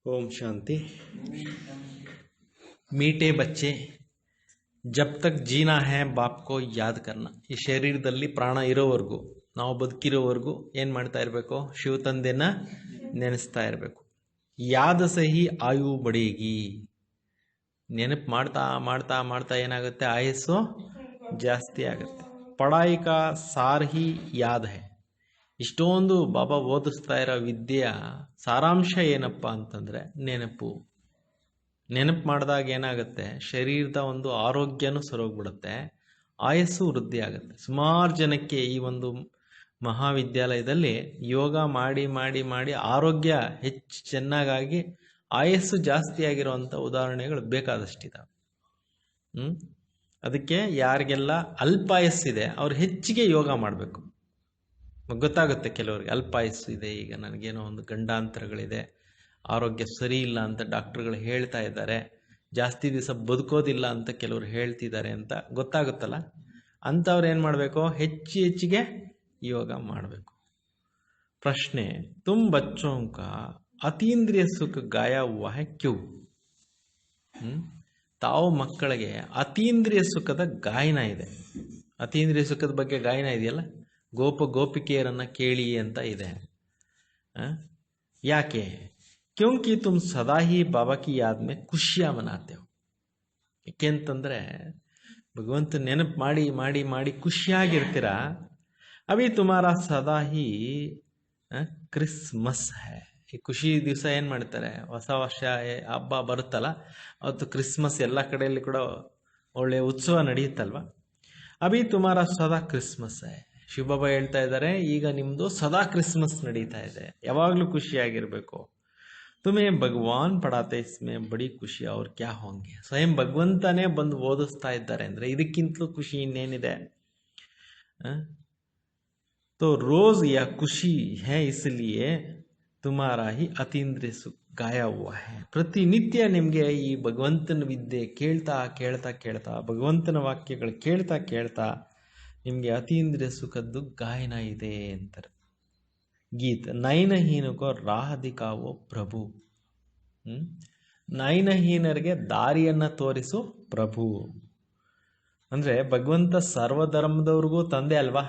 ओम शांति। मीठे बच्चे, जब तक ಜೀನಾ है ಬಾಪ್ ಕೋ ಯಾದ್ ಕರ್ನಾ. ಈ ಶರೀರದಲ್ಲಿ ಪ್ರಾಣ ಇರೋವರೆಗೂ, ನಾವು ಬದುಕಿರೋವರೆಗೂ ಏನು ಮಾಡ್ತಾ ಇರಬೇಕು? ಶಿವ ತಂದೆನ ನೆನೆಸ್ತಾ ಇರಬೇಕು. ಯಾದ ಸಹಿ ಆಯು ಬಡೇಗಿ. ನೆನಪು ಮಾಡ್ತಾ ಮಾಡ್ತಾ ಮಾಡ್ತಾ ಏನಾಗುತ್ತೆ? ಆಯಸ್ಸು ಜಾಸ್ತಿ ಆಗುತ್ತೆ. ಪಢಾಯಿ ಕಾ ಸಾರ್ ಹಿ ಯಾದ್ ಹೈ. ಇಷ್ಟೊಂದು ಬಾಬಾ ಓದಿಸ್ತಾ ಇರೋ ವಿದ್ಯೆಯ ಸಾರಾಂಶ ಏನಪ್ಪ ಅಂತಂದರೆ ನೆನಪು. ನೆನಪು ಮಾಡಿದಾಗ ಏನಾಗುತ್ತೆ? ಶರೀರದ ಒಂದು ಆರೋಗ್ಯನೂ ಸರೋಗ್ಬಿಡುತ್ತೆ, ಆಯಸ್ಸು ವೃದ್ಧಿ ಆಗುತ್ತೆ. ಸುಮಾರು ಜನಕ್ಕೆ ಈ ಒಂದು ಮಹಾವಿದ್ಯಾಲಯದಲ್ಲಿ ಯೋಗ ಮಾಡಿ ಮಾಡಿ ಮಾಡಿ ಆರೋಗ್ಯ ಹೆಚ್ಚು ಚೆನ್ನಾಗಾಗಿ ಆಯಸ್ಸು ಜಾಸ್ತಿ ಆಗಿರುವಂಥ ಉದಾಹರಣೆಗಳು ಬೇಕಾದಷ್ಟಿದ್ದಾವೆ. ಅದಕ್ಕೆ ಯಾರಿಗೆಲ್ಲ ಅಲ್ಪಾಯಸ್ಸಿದೆ ಅವ್ರು ಹೆಚ್ಚಿಗೆ ಯೋಗ ಮಾಡಬೇಕು. ಗೊತ್ತಾಗುತ್ತೆ ಕೆಲವರಿಗೆ ಅಲ್ಪಾಯಸ್ಸು ಇದೆ, ಈಗ ನನಗೇನೋ ಒಂದು ಗಂಡಾಂತರಗಳಿದೆ, ಆರೋಗ್ಯ ಸರಿ ಇಲ್ಲ ಅಂತ ಡಾಕ್ಟ್ರುಗಳು ಹೇಳ್ತಾ ಇದ್ದಾರೆ, ಜಾಸ್ತಿ ದಿವಸ ಬದುಕೋದಿಲ್ಲ ಅಂತ ಕೆಲವರು ಹೇಳ್ತಿದ್ದಾರೆ ಅಂತ ಗೊತ್ತಾಗುತ್ತಲ್ಲ, ಅಂಥವ್ರು ಏನು ಮಾಡಬೇಕು? ಹೆಚ್ಚಿಗೆ ಯೋಗ ಮಾಡಬೇಕು. ಪ್ರಶ್ನೆ, ತುಮ್ ಬಚ್ಚೋಂ ಕಾ ಅತೀಂದ್ರಿಯ ಸುಖ ಗಾಯ ಹುವಾ ಹೈ ಕ್ಯೂ? ತಾವು ಮಕ್ಕಳಿಗೆ ಅತೀಂದ್ರಿಯ ಸುಖದ ಗಾಯನ ಇದೆ. ಅತೀಂದ್ರಿಯ ಸುಖದ ಬಗ್ಗೆ ಗಾಯನ ಇದೆಯಲ್ಲ, ಗೋಪಿಕೆಯರನ್ನು ಕೇಳಿ ಅಂತ ಇದೆ. ಯಾಕೆ? ಕ್ಯೋಂಕಿ ತುಮ್ ಸದಾ ಹಿ ಬಾಬಾ ಕಿ ಯಾದ್ ಮೇ ಖುಷಿಯಾ ಮನಾತೆ ಹೋ. ಯಾಕೆಂತಂದರೆ ಭಗವಂತ ನೆನಪು ಮಾಡಿ ಮಾಡಿ ಮಾಡಿ ಖುಷಿಯಾಗಿರ್ತೀರ. ಅಭಿ ತುಮಾರ ಸದಾ ಹಿ ಕ್ರಿಸ್ಮಸ್ ಹೈ. ಈ ಖುಷಿ ದಿವಸ ಏನು ಮಾಡ್ತಾರೆ? ಹೊಸ ವರ್ಷ ಹಬ್ಬ ಬರುತ್ತಲ್ಲ, ಅವತ್ತು ಕ್ರಿಸ್ಮಸ್ ಎಲ್ಲ ಕಡೆಯಲ್ಲಿ ಕೂಡ ಒಳ್ಳೆಯ ಉತ್ಸವ ನಡೆಯುತ್ತಲ್ವ. ಅಭಿ ತುಮಾರ ಸದಾ ಕ್ರಿಸ್ಮಸ್ ಹೈ. ಶಿವಬಾಬಾ ಹೇಳ್ತಾ ಇದ್ದಾರೆ, ಈಗ ನಿಮ್ಮದು ಸದಾ ಕ್ರಿಸ್ಮಸ್ ನಡೀತಾ ಇದೆ, ಯಾವಾಗಲೂ ಖುಷಿಯಾಗಿರಬೇಕು. ತುಮೇ ಭಗವಾನ್ ಪಡಾತೆ ಇಸ್ಮೇ ಬಡಿ ಖುಷಿ ಅವ್ರು ಕ್ಯಾ ಹೋಂಗೆ. ಸ್ವಯಂ ಭಗವಂತನೇ ಬಂದು ಓದಿಸ್ತಾ ಇದ್ದಾರೆ ಅಂದರೆ ಇದಕ್ಕಿಂತಲೂ ಖುಷಿ ಇನ್ನೇನಿದೆ? ತೋ ರೋಜ್ ಯಾ ಖುಷಿ ಹೇ ಇಸ್ಲಿಯೇ ತುಮಾರಾ ಹಿ ಅತೀಂದ್ರಿಯ ಸುಖ ಗಾಯ ಹುವಾ ಹೈ. ಪ್ರತಿನಿತ್ಯ ನಿಮಗೆ ಈ ಭಗವಂತನ ವಿದ್ಯೆ ಕೇಳ್ತಾ ಕೇಳ್ತಾ ಕೇಳ್ತಾ, ಭಗವಂತನ ವಾಕ್ಯಗಳು ಕೇಳ್ತಾ ಕೇಳ್ತಾ ನಿಮಗೆ ಅತೀಂದ್ರಿಯ ಸುಖದ್ದು ಗಾಯನ ಇದೆ ಅಂತಾರೆ. ಗೀತ್ ನೈನಹೀನಕೋ ರಾಹ ದಿಕಾವೋ ಪ್ರಭು. ನೈನಹೀನರಿಗೆ ದಾರಿಯನ್ನು ತೋರಿಸು ಪ್ರಭು. ಅಂದರೆ ಭಗವಂತ ಸರ್ವಧರ್ಮದವ್ರಿಗೂ ತಂದೆ ಅಲ್ವಾ,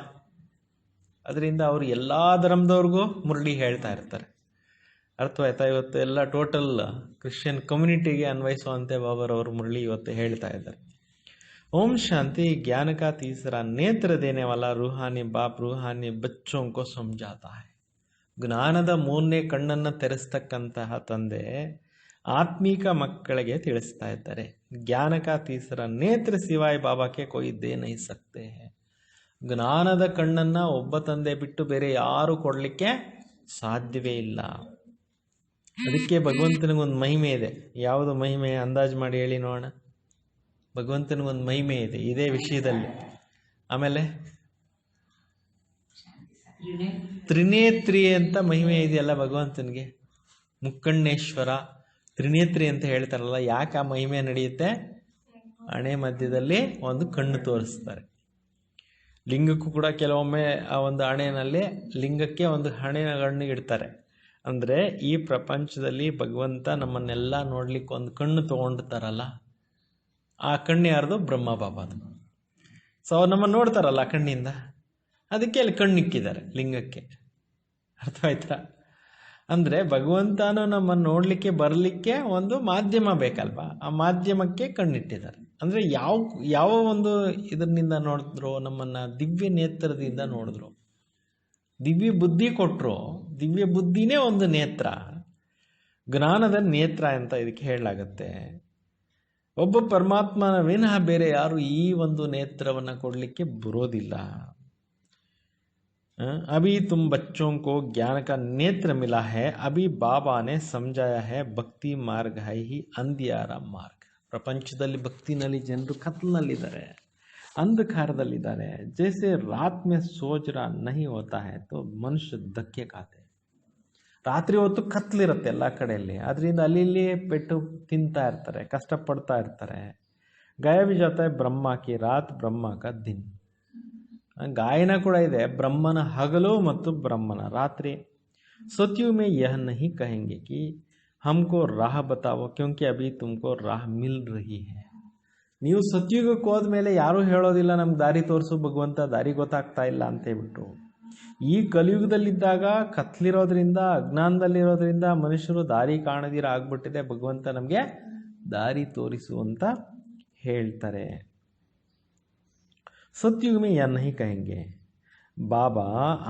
ಅದರಿಂದ ಅವರು ಎಲ್ಲ ಧರ್ಮದವ್ರಿಗೂ ಮುರಳಿ ಹೇಳ್ತಾ ಇರ್ತಾರೆ. ಅರ್ಥವಾಯ್ತಾ? ಇವತ್ತು ಎಲ್ಲ ಟೋಟಲ್ ಕ್ರಿಶ್ಚಿಯನ್ ಕಮ್ಯುನಿಟಿಗೆ ಅನ್ವಯಿಸುವಂತೆ ಬಾಬಾರವರು ಮುರಳಿ ಇವತ್ತು ಹೇಳ್ತಾ ಇದ್ದಾರೆ. ओम शांति। ज्ञान का तीसरा नेत्र देने वाला रूहानी बाप रूहानी बच्चों को समझाता है. ಜ್ಞಾನದ ಮೂರನೇ ಕಣ್ಣನ್ನು ತೆರೆಸ್ತಕ್ಕಂತಹ ತಂದೆ ಆತ್ಮೀಕ ಮಕ್ಕಳಿಗೆ ತಿಳಿಸ್ತಾ ಇದ್ದಾರೆ. ಜ್ಞಾನ ಕಾ ತೀಸರ ನೇತ್ರ ಸಿವಾಯ್ ಬಾಬಾಕ್ಕೆ ಕೊಯ್ ದೇ ನಹೀ ಸಕ್ತೆ ಹೈ. ಜ್ಞಾನದ ಕಣ್ಣನ್ನು ಒಬ್ಬ ತಂದೆ ಬಿಟ್ಟು ಬೇರೆ ಯಾರು ಕೊಡಲಿಕ್ಕೆ ಸಾಧ್ಯವೇ ಇಲ್ಲ. ಅದಕ್ಕೆ ಭಗವಂತನಿಗೊಂದು ಮಹಿಮೆ ಇದೆ. ಯಾವುದು ಮಹಿಮೆ? ಅಂದಾಜು ಮಾಡಿ ಹೇಳಿ ನೋಡೋಣ. ಭಗವಂತನಿಗೊಂದು ಮಹಿಮೆ ಇದೆ ಇದೇ ವಿಷಯದಲ್ಲಿ. ಆಮೇಲೆ ತ್ರಿನೇತ್ರಿ ಅಂತ ಮಹಿಮೆ ಇದೆಯಲ್ಲ ಭಗವಂತನಿಗೆ. ಮುಕ್ಕಣ್ಣೇಶ್ವರ ತ್ರಿನೇತ್ರಿ ಅಂತ ಹೇಳ್ತಾರಲ್ಲ, ಯಾಕೆ ಆ ಮಹಿಮೆ ನಡೆಯುತ್ತೆ? ಹಣೆ ಮಧ್ಯದಲ್ಲಿ ಒಂದು ಕಣ್ಣು ತೋರಿಸ್ತಾರೆ. ಲಿಂಗಕ್ಕೂ ಕೂಡ ಕೆಲವೊಮ್ಮೆ ಆ ಒಂದು ಹಣೆಯಲ್ಲಿ ಲಿಂಗಕ್ಕೆ ಒಂದು ಕಣ್ಣು ಇಡ್ತಾರೆ. ಅಂದರೆ ಈ ಪ್ರಪಂಚದಲ್ಲಿ ಭಗವಂತ ನಮ್ಮನ್ನೆಲ್ಲ ನೋಡ್ಲಿಕ್ಕೆ ಒಂದು ಕಣ್ಣು ತೊಗೊಂಡಿರ್ತಾರಲ್ಲ, ಆ ಕಣ್ಣು ಯಾರ್ದು? ಬ್ರಹ್ಮ ಬಾಬಾದು. ಸೊ ಅವ್ರು ನಮ್ಮನ್ನು ನೋಡ್ತಾರಲ್ಲ ಆ ಕಣ್ಣಿಂದ, ಅದಕ್ಕೆ ಅಲ್ಲಿ ಕಣ್ಣಿಕ್ಕಿದ್ದಾರೆ ಲಿಂಗಕ್ಕೆ. ಅರ್ಥವಾಯ್ತಾ? ಅಂದರೆ ಭಗವಂತನೂ ನಮ್ಮನ್ನು ನೋಡಲಿಕ್ಕೆ ಬರಲಿಕ್ಕೆ ಒಂದು ಮಾಧ್ಯಮ ಬೇಕಲ್ವಾ, ಆ ಮಾಧ್ಯಮಕ್ಕೆ ಕಣ್ಣಿಟ್ಟಿದ್ದಾರೆ. ಅಂದರೆ ಯಾವ ಒಂದು ಇದರಿಂದ ನೋಡಿದ್ರು? ನಮ್ಮನ್ನು ದಿವ್ಯ ನೇತ್ರದಿಂದ ನೋಡಿದ್ರು, ದಿವ್ಯ ಬುದ್ಧಿ ಕೊಟ್ಟರು. ದಿವ್ಯ ಬುದ್ಧಿನೇ ಒಂದು ನೇತ್ರ, ಜ್ಞಾನದ ನೇತ್ರ ಅಂತ ಇದಕ್ಕೆ ಹೇಳಲಾಗತ್ತೆ. ಒಬ್ಬ ಪರಮಾತ್ಮನ ವಿನಃ ಬೇರೆ ಯಾರು ಈ ಒಂದು ನೇತ್ರವನ್ನು ಕೊಡಲಿಕ್ಕೆ ಬರೋದಿಲ್ಲ. ಅಭಿ ತುಮ್ ಬಚ್ಚೋಂ ಕೋ ಜ್ಞಾನ ಕಾ ನೇತ್ರ ಮಿಲಾ ಹೈ. ಅಭಿ ಬಾಬಾನೆ ಸಮಜಾಯ ಹೈ ಭಕ್ತಿ ಮಾರ್ಗ ಹೈ ಹಿ ಅಂಧಿಯಾರ ಮಾರ್ಗ. ಪ್ರಪಂಚದಲ್ಲಿ ಭಕ್ತಿನಲ್ಲಿ ಜನರು ಕತ್ಲಿನಲ್ಲಿದ್ದಾರೆ, ಅಂಧಕಾರದಲ್ಲಿದ್ದಾರೆ. ಜೈಸೆ ರಾತ್ ಮೇ ಸೋಚ್ ರಾ ನಹಿ ಹೋತಾ ಹೈ ತೋ ಮನುಷ್ಯ ಧಕ್ಕೆ ಖಾತೆ. ರಾತ್ರಿ ಹೊತ್ತು ಕತ್ಲಿರುತ್ತೆ ಎಲ್ಲ ಕಡೆಯಲ್ಲಿ, ಅದರಿಂದ ಅಲ್ಲಿ ಇಲ್ಲಿ ಪೆಟ್ಟು ತಿಂತಾ ಇರ್ತಾರೆ, ಕಷ್ಟಪಡ್ತಾ ಇರ್ತಾರೆ. ಗಾಯ ಬಿ ಜಾತಾ ಹೈ ಬ್ರಹ್ಮ ಕಿ ರಾತ್ ಬ್ರಹ್ಮ ಕಾ ದಿನ್. ಗಾಯನ ಕೂಡ ಇದೆ, ಬ್ರಹ್ಮನ ಹಗಲು ಮತ್ತು ಬ್ರಹ್ಮನ ರಾತ್ರಿ. ಸತ್ಯು ಮೇ ಯಹ ನಹಿ ಕಹೆಂಗೆ ಕಿ हमको राह बताओ क्योंकि अभी तुमको राह मिल रही है. ನೀವು ಸತ್ಯುಗಕ್ಕೆ ಹೋದ್ಮೇಲೆ ಯಾರೂ ಹೇಳೋದಿಲ್ಲ ನಮ್ಗೆ ದಾರಿ ತೋರಿಸು ಭಗವಂತ, ದಾರಿ ಗೊತ್ತಾಗ್ತಾ ಇಲ್ಲ ಅಂತ ಹೇಳ್ಬಿಟ್ಟು. ಈ ಕಲಿಯುಗದಲ್ಲಿದ್ದಾಗ ಕತ್ಲಿರೋದ್ರಿಂದ, ಅಜ್ಞಾನದಲ್ಲಿರೋದ್ರಿಂದ ಮನುಷ್ಯರು ದಾರಿ ಕಾಣದಿರ ಆಗ್ಬಿಟ್ಟಿದೆ. ಭಗವಂತ ನಮಗೆ ದಾರಿ ತೋರಿಸು ಅಂತ ಹೇಳ್ತಾರೆ. सतयुग में यह नहीं कहेंगे. बाबा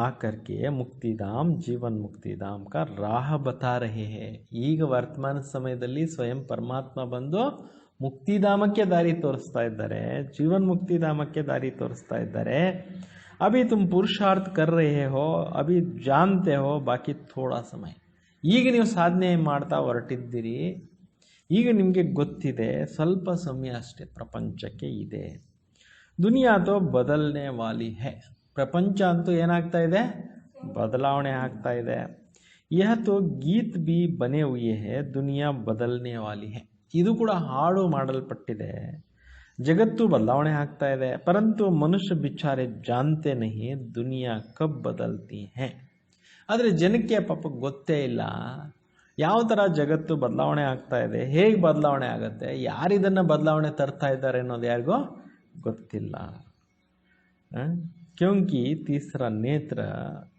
आकर के मुक्तिधाम जीवन मुक्तिधाम का राह बता रहे हैं. ಈಗ ವರ್ತಮಾನ ಸಮಯದಲ್ಲಿ ಸ್ವಯಂ ಪರಮಾತ್ಮ ಬಂದು ಮುಕ್ತಿಧಾಮಕ್ಕೆ ದಾರಿ ತೋರಿಸ್ತಾ ಇದ್ದಾರೆ, ಜೀವನ್ ಮುಕ್ತಿಧಾಮಕ್ಕೆ ದಾರಿ ತೋರಿಸ್ತಾ ಇದ್ದಾರೆ. अभी तुम पुरुषार्थ कर रहे हो, अभी जानते हो, बाकी थोड़ा समय. ಈಗ ನೀವು ಸಾಧನೆ ಮಾಡ್ತಾ ಹೊರಟಿದ್ದೀರಿ, ಈಗ ನಿಮಗೆ ಗೊತ್ತಿದೆ, ಸ್ವಲ್ಪ ಸಮಯ ಅಷ್ಟೇ ಪ್ರಪಂಚಕ್ಕೆ ಇದೆ. ದುನಿಯಾ ತೋ ಬದಲ್ನೆ ವಾಲಿ ಹೈ. ಪ್ರಪಂಚ ಅಂತೂ ಏನಾಗ್ತಾ ಇದೆ, ಬದಲಾವಣೆ ಆಗ್ತಾ ಇದೆ. ಯಹ ತೋ ಗೀತ್ ಬಿ ಬನೆ ಹುಯೆ ಹೈ, ದುನಿಯಾ ಬದಲ್ನೆ ವಾಲಿ ಹೈ. ಇದು ಕೂಡ ಹಾಡು ಮಾಡಲ್ಪಟ್ಟಿದೆ, ಜಗತ್ತು ಬದಲಾವಣೆ ಆಗ್ತಾ ಇದೆ. ಪರಂತು ಮನುಷ್ಯ ಬಿಚಾರೆ ಜಾನ್ತೆ ನಹಿ ದುನಿಯಾ ಕಬ್ ಬದಲ್ತಿ ಹೈ. ಆದರೆ ಜನಕ್ಕೆ ಪಾಪ ಗೊತ್ತೇ ಇಲ್ಲ ಯಾವ ಥರ ಜಗತ್ತು ಬದಲಾವಣೆ ಆಗ್ತಾ ಇದೆ, ಹೇಗೆ ಬದಲಾವಣೆ ಆಗುತ್ತೆ, ಯಾರಿದನ್ನು ಬದಲಾವಣೆ ತರ್ತಾ ಇದ್ದಾರೆ ಅನ್ನೋದು ಯಾರಿಗೂ ಗೊತ್ತಿಲ್ಲ. ಕ್ಯೋಂಕಿ ತೀಸರಾ ನೇತ್ರ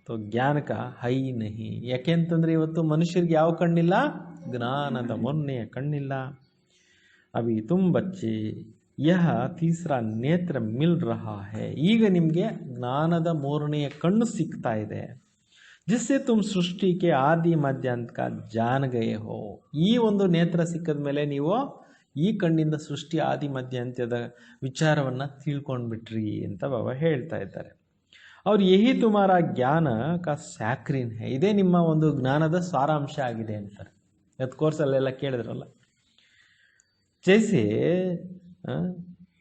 ತೋ ಜ್ಞಾನ ಕಾ ಹೈ ನಹಿ. ಯಾಕೆಂತಂದ್ರೆ ಇವತ್ತು ಮನುಷ್ಯರಿಗೆ ಯಾವ ಕಣ್ಣಿಲ್ಲ, ಜ್ಞಾನದ ಮೊನ್ನೆಯ ಕಣ್ಣಿಲ್ಲ. ಅಭಿ ತುಮ್ ಬಚ್ಚೆ ಯಹ ತೀಸರಾ ನೇತ್ರ ಮಿಲ್ ರಹಾ ಹೈ. ಈಗ ನಿಮಗೆ ಜ್ಞಾನದ ಮೂರನೆಯ ಕಣ್ಣು ಸಿಗ್ತಾ ಇದೆ. ಜಿಸ್ಸೆ ತುಮ್ ಸೃಷ್ಟಿಗೆ ಆದಿ ಮಧ್ಯಾಂತ ಕಾ ಜಾನ್ ಗಯೆ ಹೋ. ಈ ಒಂದು ನೇತ್ರ ಸಿಕ್ಕದ ಮೇಲೆ ನೀವು ಈ ಕಣ್ಣಿಂದ ಸೃಷ್ಟಿ ಆದಿ ಮಧ್ಯಾಂತ್ಯದ ವಿಚಾರವನ್ನು ತಿಳ್ಕೊಂಡ್ಬಿಟ್ರಿ ಅಂತ ಬಾಬಾ ಹೇಳ್ತಾ ಇದ್ದಾರೆ. ಅವ್ರು ಯಹಿ ತುಮಾರ ಜ್ಞಾನ ಕಾ ಸ್ಯಾಕ್ರಿನ್ ಹೈ. ಇದೇ ನಿಮ್ಮ ಒಂದು ಜ್ಞಾನದ ಸಾರಾಂಶ ಆಗಿದೆ ಅಂತಾರೆ. ಇವತ್ತು ಕೋರ್ಸಲ್ಲೆಲ್ಲ ಕೇಳಿದ್ರಲ್ಲ, ಜೈಸೆ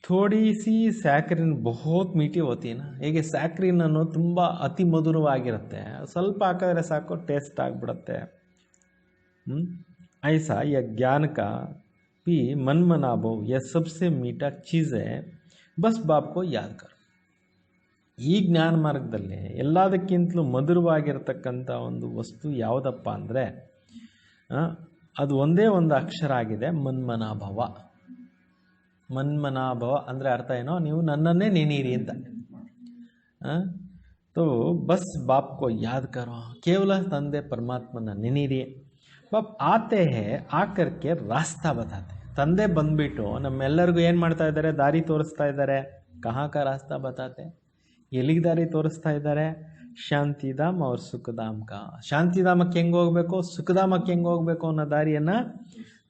ಥೋಡಿ ಸಿ ಸ್ಯಾಕ್ರಿನ್ ಬಹುತ್ ಮೀಠಿ ಹೋತೀನ. ಹೇಗೆ ಸ್ಯಾಕ್ರಿನ್ ಅನ್ನೋದು ತುಂಬ ಅತಿ ಮಧುರವಾಗಿರುತ್ತೆ, ಸ್ವಲ್ಪ ಹಾಕಿದ್ರೆ ಸಾಕು ಟೇಸ್ಟ್ ಆಗಿಬಿಡುತ್ತೆ. ಐಸಾ ಯ ಜ್ಞಾನ ಕಾ भी मन मनाबो यह सबसे मीठा चीज़ है, बस बाप को याद करो. ಈ ಜ್ಞಾನ ಮಾರ್ಗದಲ್ಲಿ ಎಲ್ಲದಕ್ಕಿಂತಲೂ ಮಧುರವಾಗಿರತಕ್ಕಂಥ ಒಂದು ವಸ್ತು ಯಾವುದಪ್ಪ ಅಂದರೆ ಅದು ಒಂದೇ ಒಂದು ಅಕ್ಷರ ಆಗಿದೆ, ಮನ್ಮನಾಭವ. ಮನ್ಮನಾಭವ ಅಂದರೆ ಅರ್ಥ ಏನೋ, ನೀವು ನನ್ನನ್ನೇ ನೆನೀರಿ ಅಂತ. तो बस बाप को याद करो, ಕೇವಲ ತಂದೆ ಪರಮಾತ್ಮನ ನೆನೀರಿ. ಬಾಪ್ ಆತೆ ಹೇ ಆಕರ್ ಕೆ ರಾಸ್ತಾ ಬತಾತೆ. ತಂದೆ ಬಂದ್ಬಿಟ್ಟು ನಮ್ಮೆಲ್ಲರಿಗೂ ಏನು ಮಾಡ್ತಾ ಇದ್ದಾರೆ, ದಾರಿ ತೋರಿಸ್ತಾ ಇದ್ದಾರೆ. ಕಹಾ ಕಾ ರಾಸ್ತಾ ಬತಾತೆ, ಎಲ್ಲಿಗೆ ದಾರಿ ತೋರಿಸ್ತಾ ಇದ್ದಾರೆ, ಶಾಂತಿಧಾಮ್ ಅವ್ರ ಸುಖಧಾಮ್ ಕಾ. ಶಾಂತಿಧಾಮಕ್ಕೆ ಹೆಂಗೆ ಹೋಗಬೇಕು, ಸುಖಧಾಮಕ್ಕೆ ಹೆಂಗೆ ಹೋಗಬೇಕು ಅನ್ನೋ ದಾರಿಯನ್ನು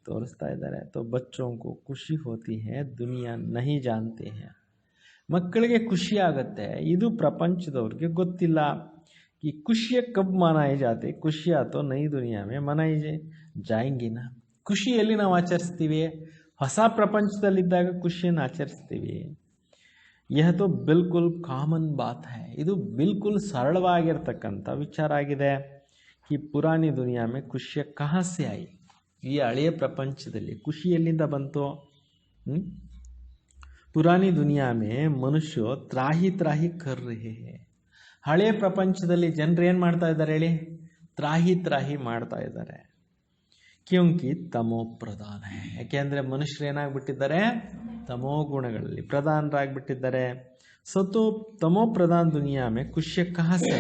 ತೋರಿಸ್ತಾ ಇದ್ದಾರೆ. ತೋ ಬಚ್ಚೋಂ ಕೋ ಖುಷಿ ಹೋತಿ ಹೈ, ದುನಿಯಾ ನಹಿ ಜಾನ್ತೆ ಹೈ. ಮಕ್ಕಳಿಗೆ ಖುಷಿ ಆಗುತ್ತೆ, ಇದು ಪ್ರಪಂಚದವ್ರಿಗೆ ಗೊತ್ತಿಲ್ಲ. ಈ ಖುಷಿಯ ಕಬ್ ಮನಾಯಿ ಜಾತೆ, ಖುಷಿಯಾ ತೋ ನೈ ದುನಿಯಾ ಮೇ ಮನಾಯಿ ಜಾಯಂಗಿನ. ಖುಷಿಯಲ್ಲಿ ನಾವು ಆಚರಿಸ್ತೀವಿ, ಹೊಸ ಪ್ರಪಂಚದಲ್ಲಿದ್ದಾಗ ಖುಷಿಯನ್ನು ಆಚರಿಸ್ತೀವಿ. ಯಹ ತೋ ಬಿಲ್ಕುಲ್ ಕಾಮನ್ ಬಾತ್ ಹೈ. ಇದು ಬಿಲ್ಕುಲ್ ಸರಳವಾಗಿರ್ತಕ್ಕಂಥ ವಿಚಾರ ಆಗಿದೆ. ಈ ಪುರಾಣಿ ದುನಿಯಾ ಮೇ ಖುಷಿಯ ಕಹಾಸೆ ಆಯಿ. ಈ ಹಳೆಯ ಪ್ರಪಂಚದಲ್ಲಿ ಖುಷಿ ಎಲ್ಲಿಂದ ಬಂತು? ಪುರಾಣಿ ದುನಿಯಾ ಮೇ ಮನುಷ್ಯ ತ್ರಾಹಿ ತ್ರಾಹಿ ಕರ್ ರಹೆ ಹೈ. ಹಳೆಯ ಪ್ರಪಂಚದಲ್ಲಿ ಜನರು ಏನು ಮಾಡ್ತಾ ಇದ್ದಾರೆ ಹೇಳಿ, ತ್ರಾಹಿ ತ್ರಾಹಿ ಮಾಡ್ತಾ ಇದ್ದಾರೆ. ಕ್ಯೋಂಕಿ ತಮೋ ಪ್ರಧಾನ. ಯಾಕೆಂದರೆ ಮನುಷ್ಯರು ಏನಾಗ್ಬಿಟ್ಟಿದ್ದಾರೆ, ತಮೋ ಗುಣಗಳಲ್ಲಿ ಪ್ರಧಾನರಾಗ್ಬಿಟ್ಟಿದ್ದಾರೆ. ತಮೋ ಪ್ರಧಾನ ದುನಿಯಾ ಮೇ ಖುಷಿಯ ಕಹಾಸೆ.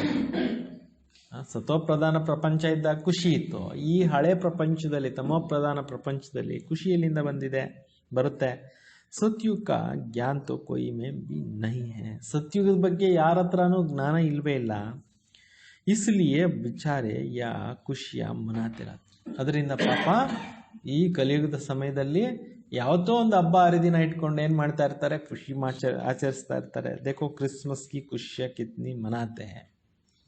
ಸತೋ ಪ್ರಧಾನ ಪ್ರಪಂಚ ಇದ್ದಾಗ ಖುಷಿ ಇತ್ತು. ಈ ಹಳೆ ಪ್ರಪಂಚದಲ್ಲಿ, ತಮೋ ಪ್ರಧಾನ ಪ್ರಪಂಚದಲ್ಲಿ ಖುಷಿ ಎಲ್ಲಿಂದ ಬರುತ್ತೆ? ಸತ್ಯುಗ ಕಾ ಜ್ಞಾನ ತೋ ಕೋಯಿ ಮೇ ಬಿ ನಹಿ ಹೈ. ಸತ್ಯುಗದ ಬಗ್ಗೆ ಯಾರ ಹತ್ರನೂ ಜ್ಞಾನ ಇಲ್ವೇ ಇಲ್ಲ. ಇಸ್ಲಿಯೇ ಬಿಚಾರೆ ಯಾ ಖುಷಿಯ ಮನಾತಿರ. ಅದರಿಂದ ಪಾಪ ಈ ಕಲಿಯುಗದ ಸಮಯದಲ್ಲಿ ಯಾವತ್ತೋ ಒಂದು ಹಬ್ಬ ಹರಿದಿನ ಇಟ್ಕೊಂಡು ಏನು ಮಾಡ್ತಾ ಇರ್ತಾರೆ, ಖುಷಿ ಆಚರಿಸ್ತಾ ಇರ್ತಾರೆ. ದೇಖೋ ಕ್ರಿಸ್ಮಸ್ ಕಿ ಖುಷಿಯ ಕಿತ್ನಿ ಮನಾತೆ ಹೈ.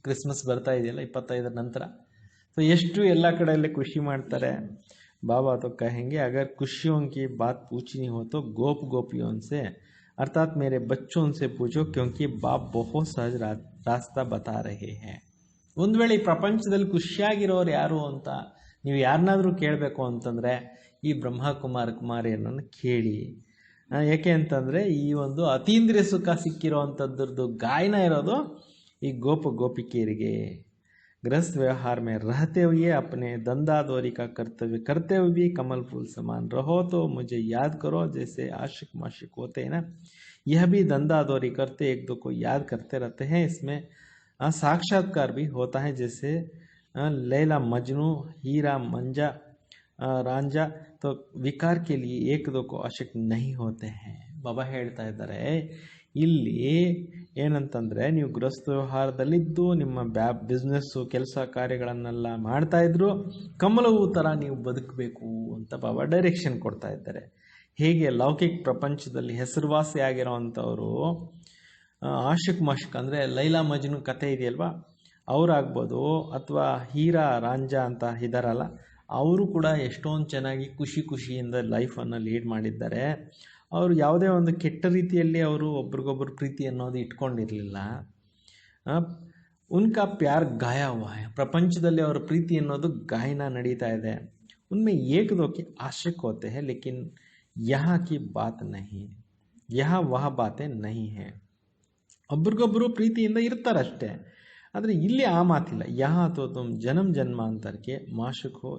ಕ್ರಿಸ್ಮಸ್ ಬರ್ತಾ ಇದೆಯಲ್ಲ 25ರ ನಂತರ, ಸೊ ಎಷ್ಟು ಎಲ್ಲ ಕಡೆಯಲ್ಲಿ ಖುಷಿ ಮಾಡ್ತಾರೆ. बाबा तो कहेंगे अगर खुशियों की बात पूछनी हो तो गोप गोपियों से अर्थात मेरे बच्चों से पूछो, क्योंकि बाप बहुत सहज रास्ता बता रहे हैं. ಒಂದು ವೇಳೆ ಈ ಪ್ರಪಂಚದಲ್ಲಿ ಖುಷಿಯಾಗಿರೋರು ಯಾರು ಅಂತ ನೀವು ಯಾರನ್ನಾದರೂ ಕೇಳಬೇಕು ಅಂತಂದರೆ ಈ ಕುಮಾರಿಯರನ್ನು ಕೇಳಿ. ಯಾಕೆ ಅಂತಂದರೆ ಈ ಒಂದು ಅತೀಂದ್ರಿಯ ಸುಖ ಸಿಕ್ಕಿರೋ ಅಂಥದ್ರದ್ದು ಗಾಯನ ಇರೋದು ಈ ಗೋಪಿಕೆಯರಿಗೆ. गृहस्थ व्यवहार में रहते हुए अपने धंधादौरी का कर्तव्य करते हुए भी कमल फूल समान रहो तो मुझे याद करो। जैसे आशिक माशिक होते हैं ना, यह भी धंधादौरी करते एक दो को याद करते रहते हैं। इसमें साक्षात्कार भी होता है, जैसे लैला मजनू, हीरा मंजा, रांझा। तो विकार के लिए एक दो को आशिक नहीं होते हैं। ಬಾಬಾ ಹೇಳ್ತಾ ಇದ್ದಾರೆ, ಇಲ್ಲಿ ಏನಂತಂದರೆ ನೀವು ಗೃಹಸ್ಥ ವ್ಯವಹಾರದಲ್ಲಿದ್ದು ನಿಮ್ಮ ಬಿಸ್ನೆಸ್ಸು ಕೆಲಸ ಕಾರ್ಯಗಳನ್ನೆಲ್ಲ ಮಾಡ್ತಾ ಇದ್ರು ಕಮಲವು ಥರ ನೀವು ಬದುಕಬೇಕು ಅಂತ ಬಾಬಾ ಡೈರೆಕ್ಷನ್ ಕೊಡ್ತಾ ಇದ್ದಾರೆ. ಹೇಗೆ ಲೌಕಿಕ ಪ್ರಪಂಚದಲ್ಲಿ ಹೆಸರುವಾಸಿ ಆಗಿರೋವಂಥವರು ಆಶಿಕ್ ಮಶ್ಕ್ ಅಂದರೆ ಲೈಲಾ ಮಜ್ನು ಕತೆ ಇದೆಯಲ್ವಾ, ಅವರಾಗ್ಬೋದು, ಅಥವಾ ಹೀರಾ ರಾಂಜಾ ಅಂತ ಇದ್ದಾರಲ್ಲ, ಅವರು ಕೂಡ ಎಷ್ಟೊಂದು ಚೆನ್ನಾಗಿ ಖುಷಿ ಖುಷಿಯಿಂದ ಲೈಫನ್ನು ಲೀಡ್ ಮಾಡಿದ್ದಾರೆ. ಅವರು ಯಾವುದೇ ಒಂದು ಕೆಟ್ಟ ರೀತಿಯಲ್ಲಿ ಅವರು ಒಬ್ರಿಗೊಬ್ರು ಪ್ರೀತಿ ಅನ್ನೋದು ಇಟ್ಕೊಂಡಿರಲಿಲ್ಲ. ಉನ್ಕಾ ಪ್ಯಾರ್ ಗಾಯ ಹುआ है, ಪ್ರಪಂಚದಲ್ಲಿ ಅವರ ಪ್ರೀತಿ ಅನ್ನೋದು ಗಾಯನ ನಡೀತಾ ಇದೆ. उनमें एक दो के आशिक होते हैं, लेकिन यहाँ की बात नहीं, यहाँ वह बातें नहीं है. ಒಬ್ರಿಗೊಬ್ಬರು ಪ್ರೀತಿಯಿಂದ ಇರ್ತಾರಷ್ಟೇ, ಆದರೆ ಇಲ್ಲಿ ಆ ಮಾತಿಲ್ಲ. ಯಹಾ ತೋ ತುಮ್ ಜನ್ಮ ಜನ್ಮಾಂತರಕ್ಕೆ ಮಾಶಿಕ್ ಹೋ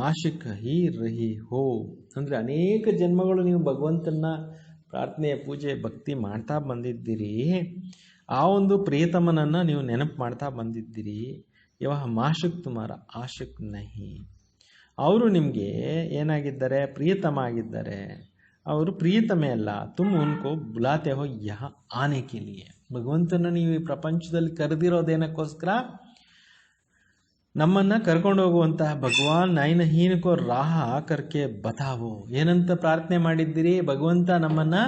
ಆಶಿಕ್ ಹಿ ರಹಿ ಹೋ. ಅಂದರೆ ಅನೇಕ ಜನ್ಮಗಳು ನೀವು ಭಗವಂತನ ಪ್ರಾರ್ಥನೆ ಪೂಜೆ ಭಕ್ತಿ ಮಾಡ್ತಾ ಬಂದಿದ್ದೀರಿ, ಆ ಒಂದು ಪ್ರಿಯತಮನನ್ನು ನೀವು ನೆನಪು ಮಾಡ್ತಾ ಬಂದಿದ್ದೀರಿ. ಯಹ ಮಾಶಿಕ್ ತುಮಾರ ಆಶಿಕ್ ನಹಿ. ಅವರು ನಿಮಗೆ ಏನಾಗಿದ್ದಾರೆ, ಪ್ರಿಯತಮ ಆಗಿದ್ದಾರೆ. ಅವರು ಪ್ರಿಯತಮೆ ಅಲ್ಲ. ತುಮ್ ಉನ್ಕೋ ಬುಲಾತೆ ಹೋ ಯಹ ಆನೆ ಕೆ ಲಿಯೆ. ಭಗವಂತನ ನೀವು ಈ ಪ್ರಪಂಚದಲ್ಲಿ ಕರೆದಿರೋದೇನಕ್ಕೋಸ್ಕರ, ನಮ್ಮನ್ನು ಕರ್ಕೊಂಡು ಹೋಗುವಂತಹ ಭಗವಾನ್ ನೈನಹೀನಕೋ ರಾಹ ಕರ್ಕೆ ಬತಾವೋ. ಏನಂತ ಪ್ರಾರ್ಥನೆ ಮಾಡಿದ್ದೀರಿ, ಭಗವಂತ ನಮ್ಮನ್ನು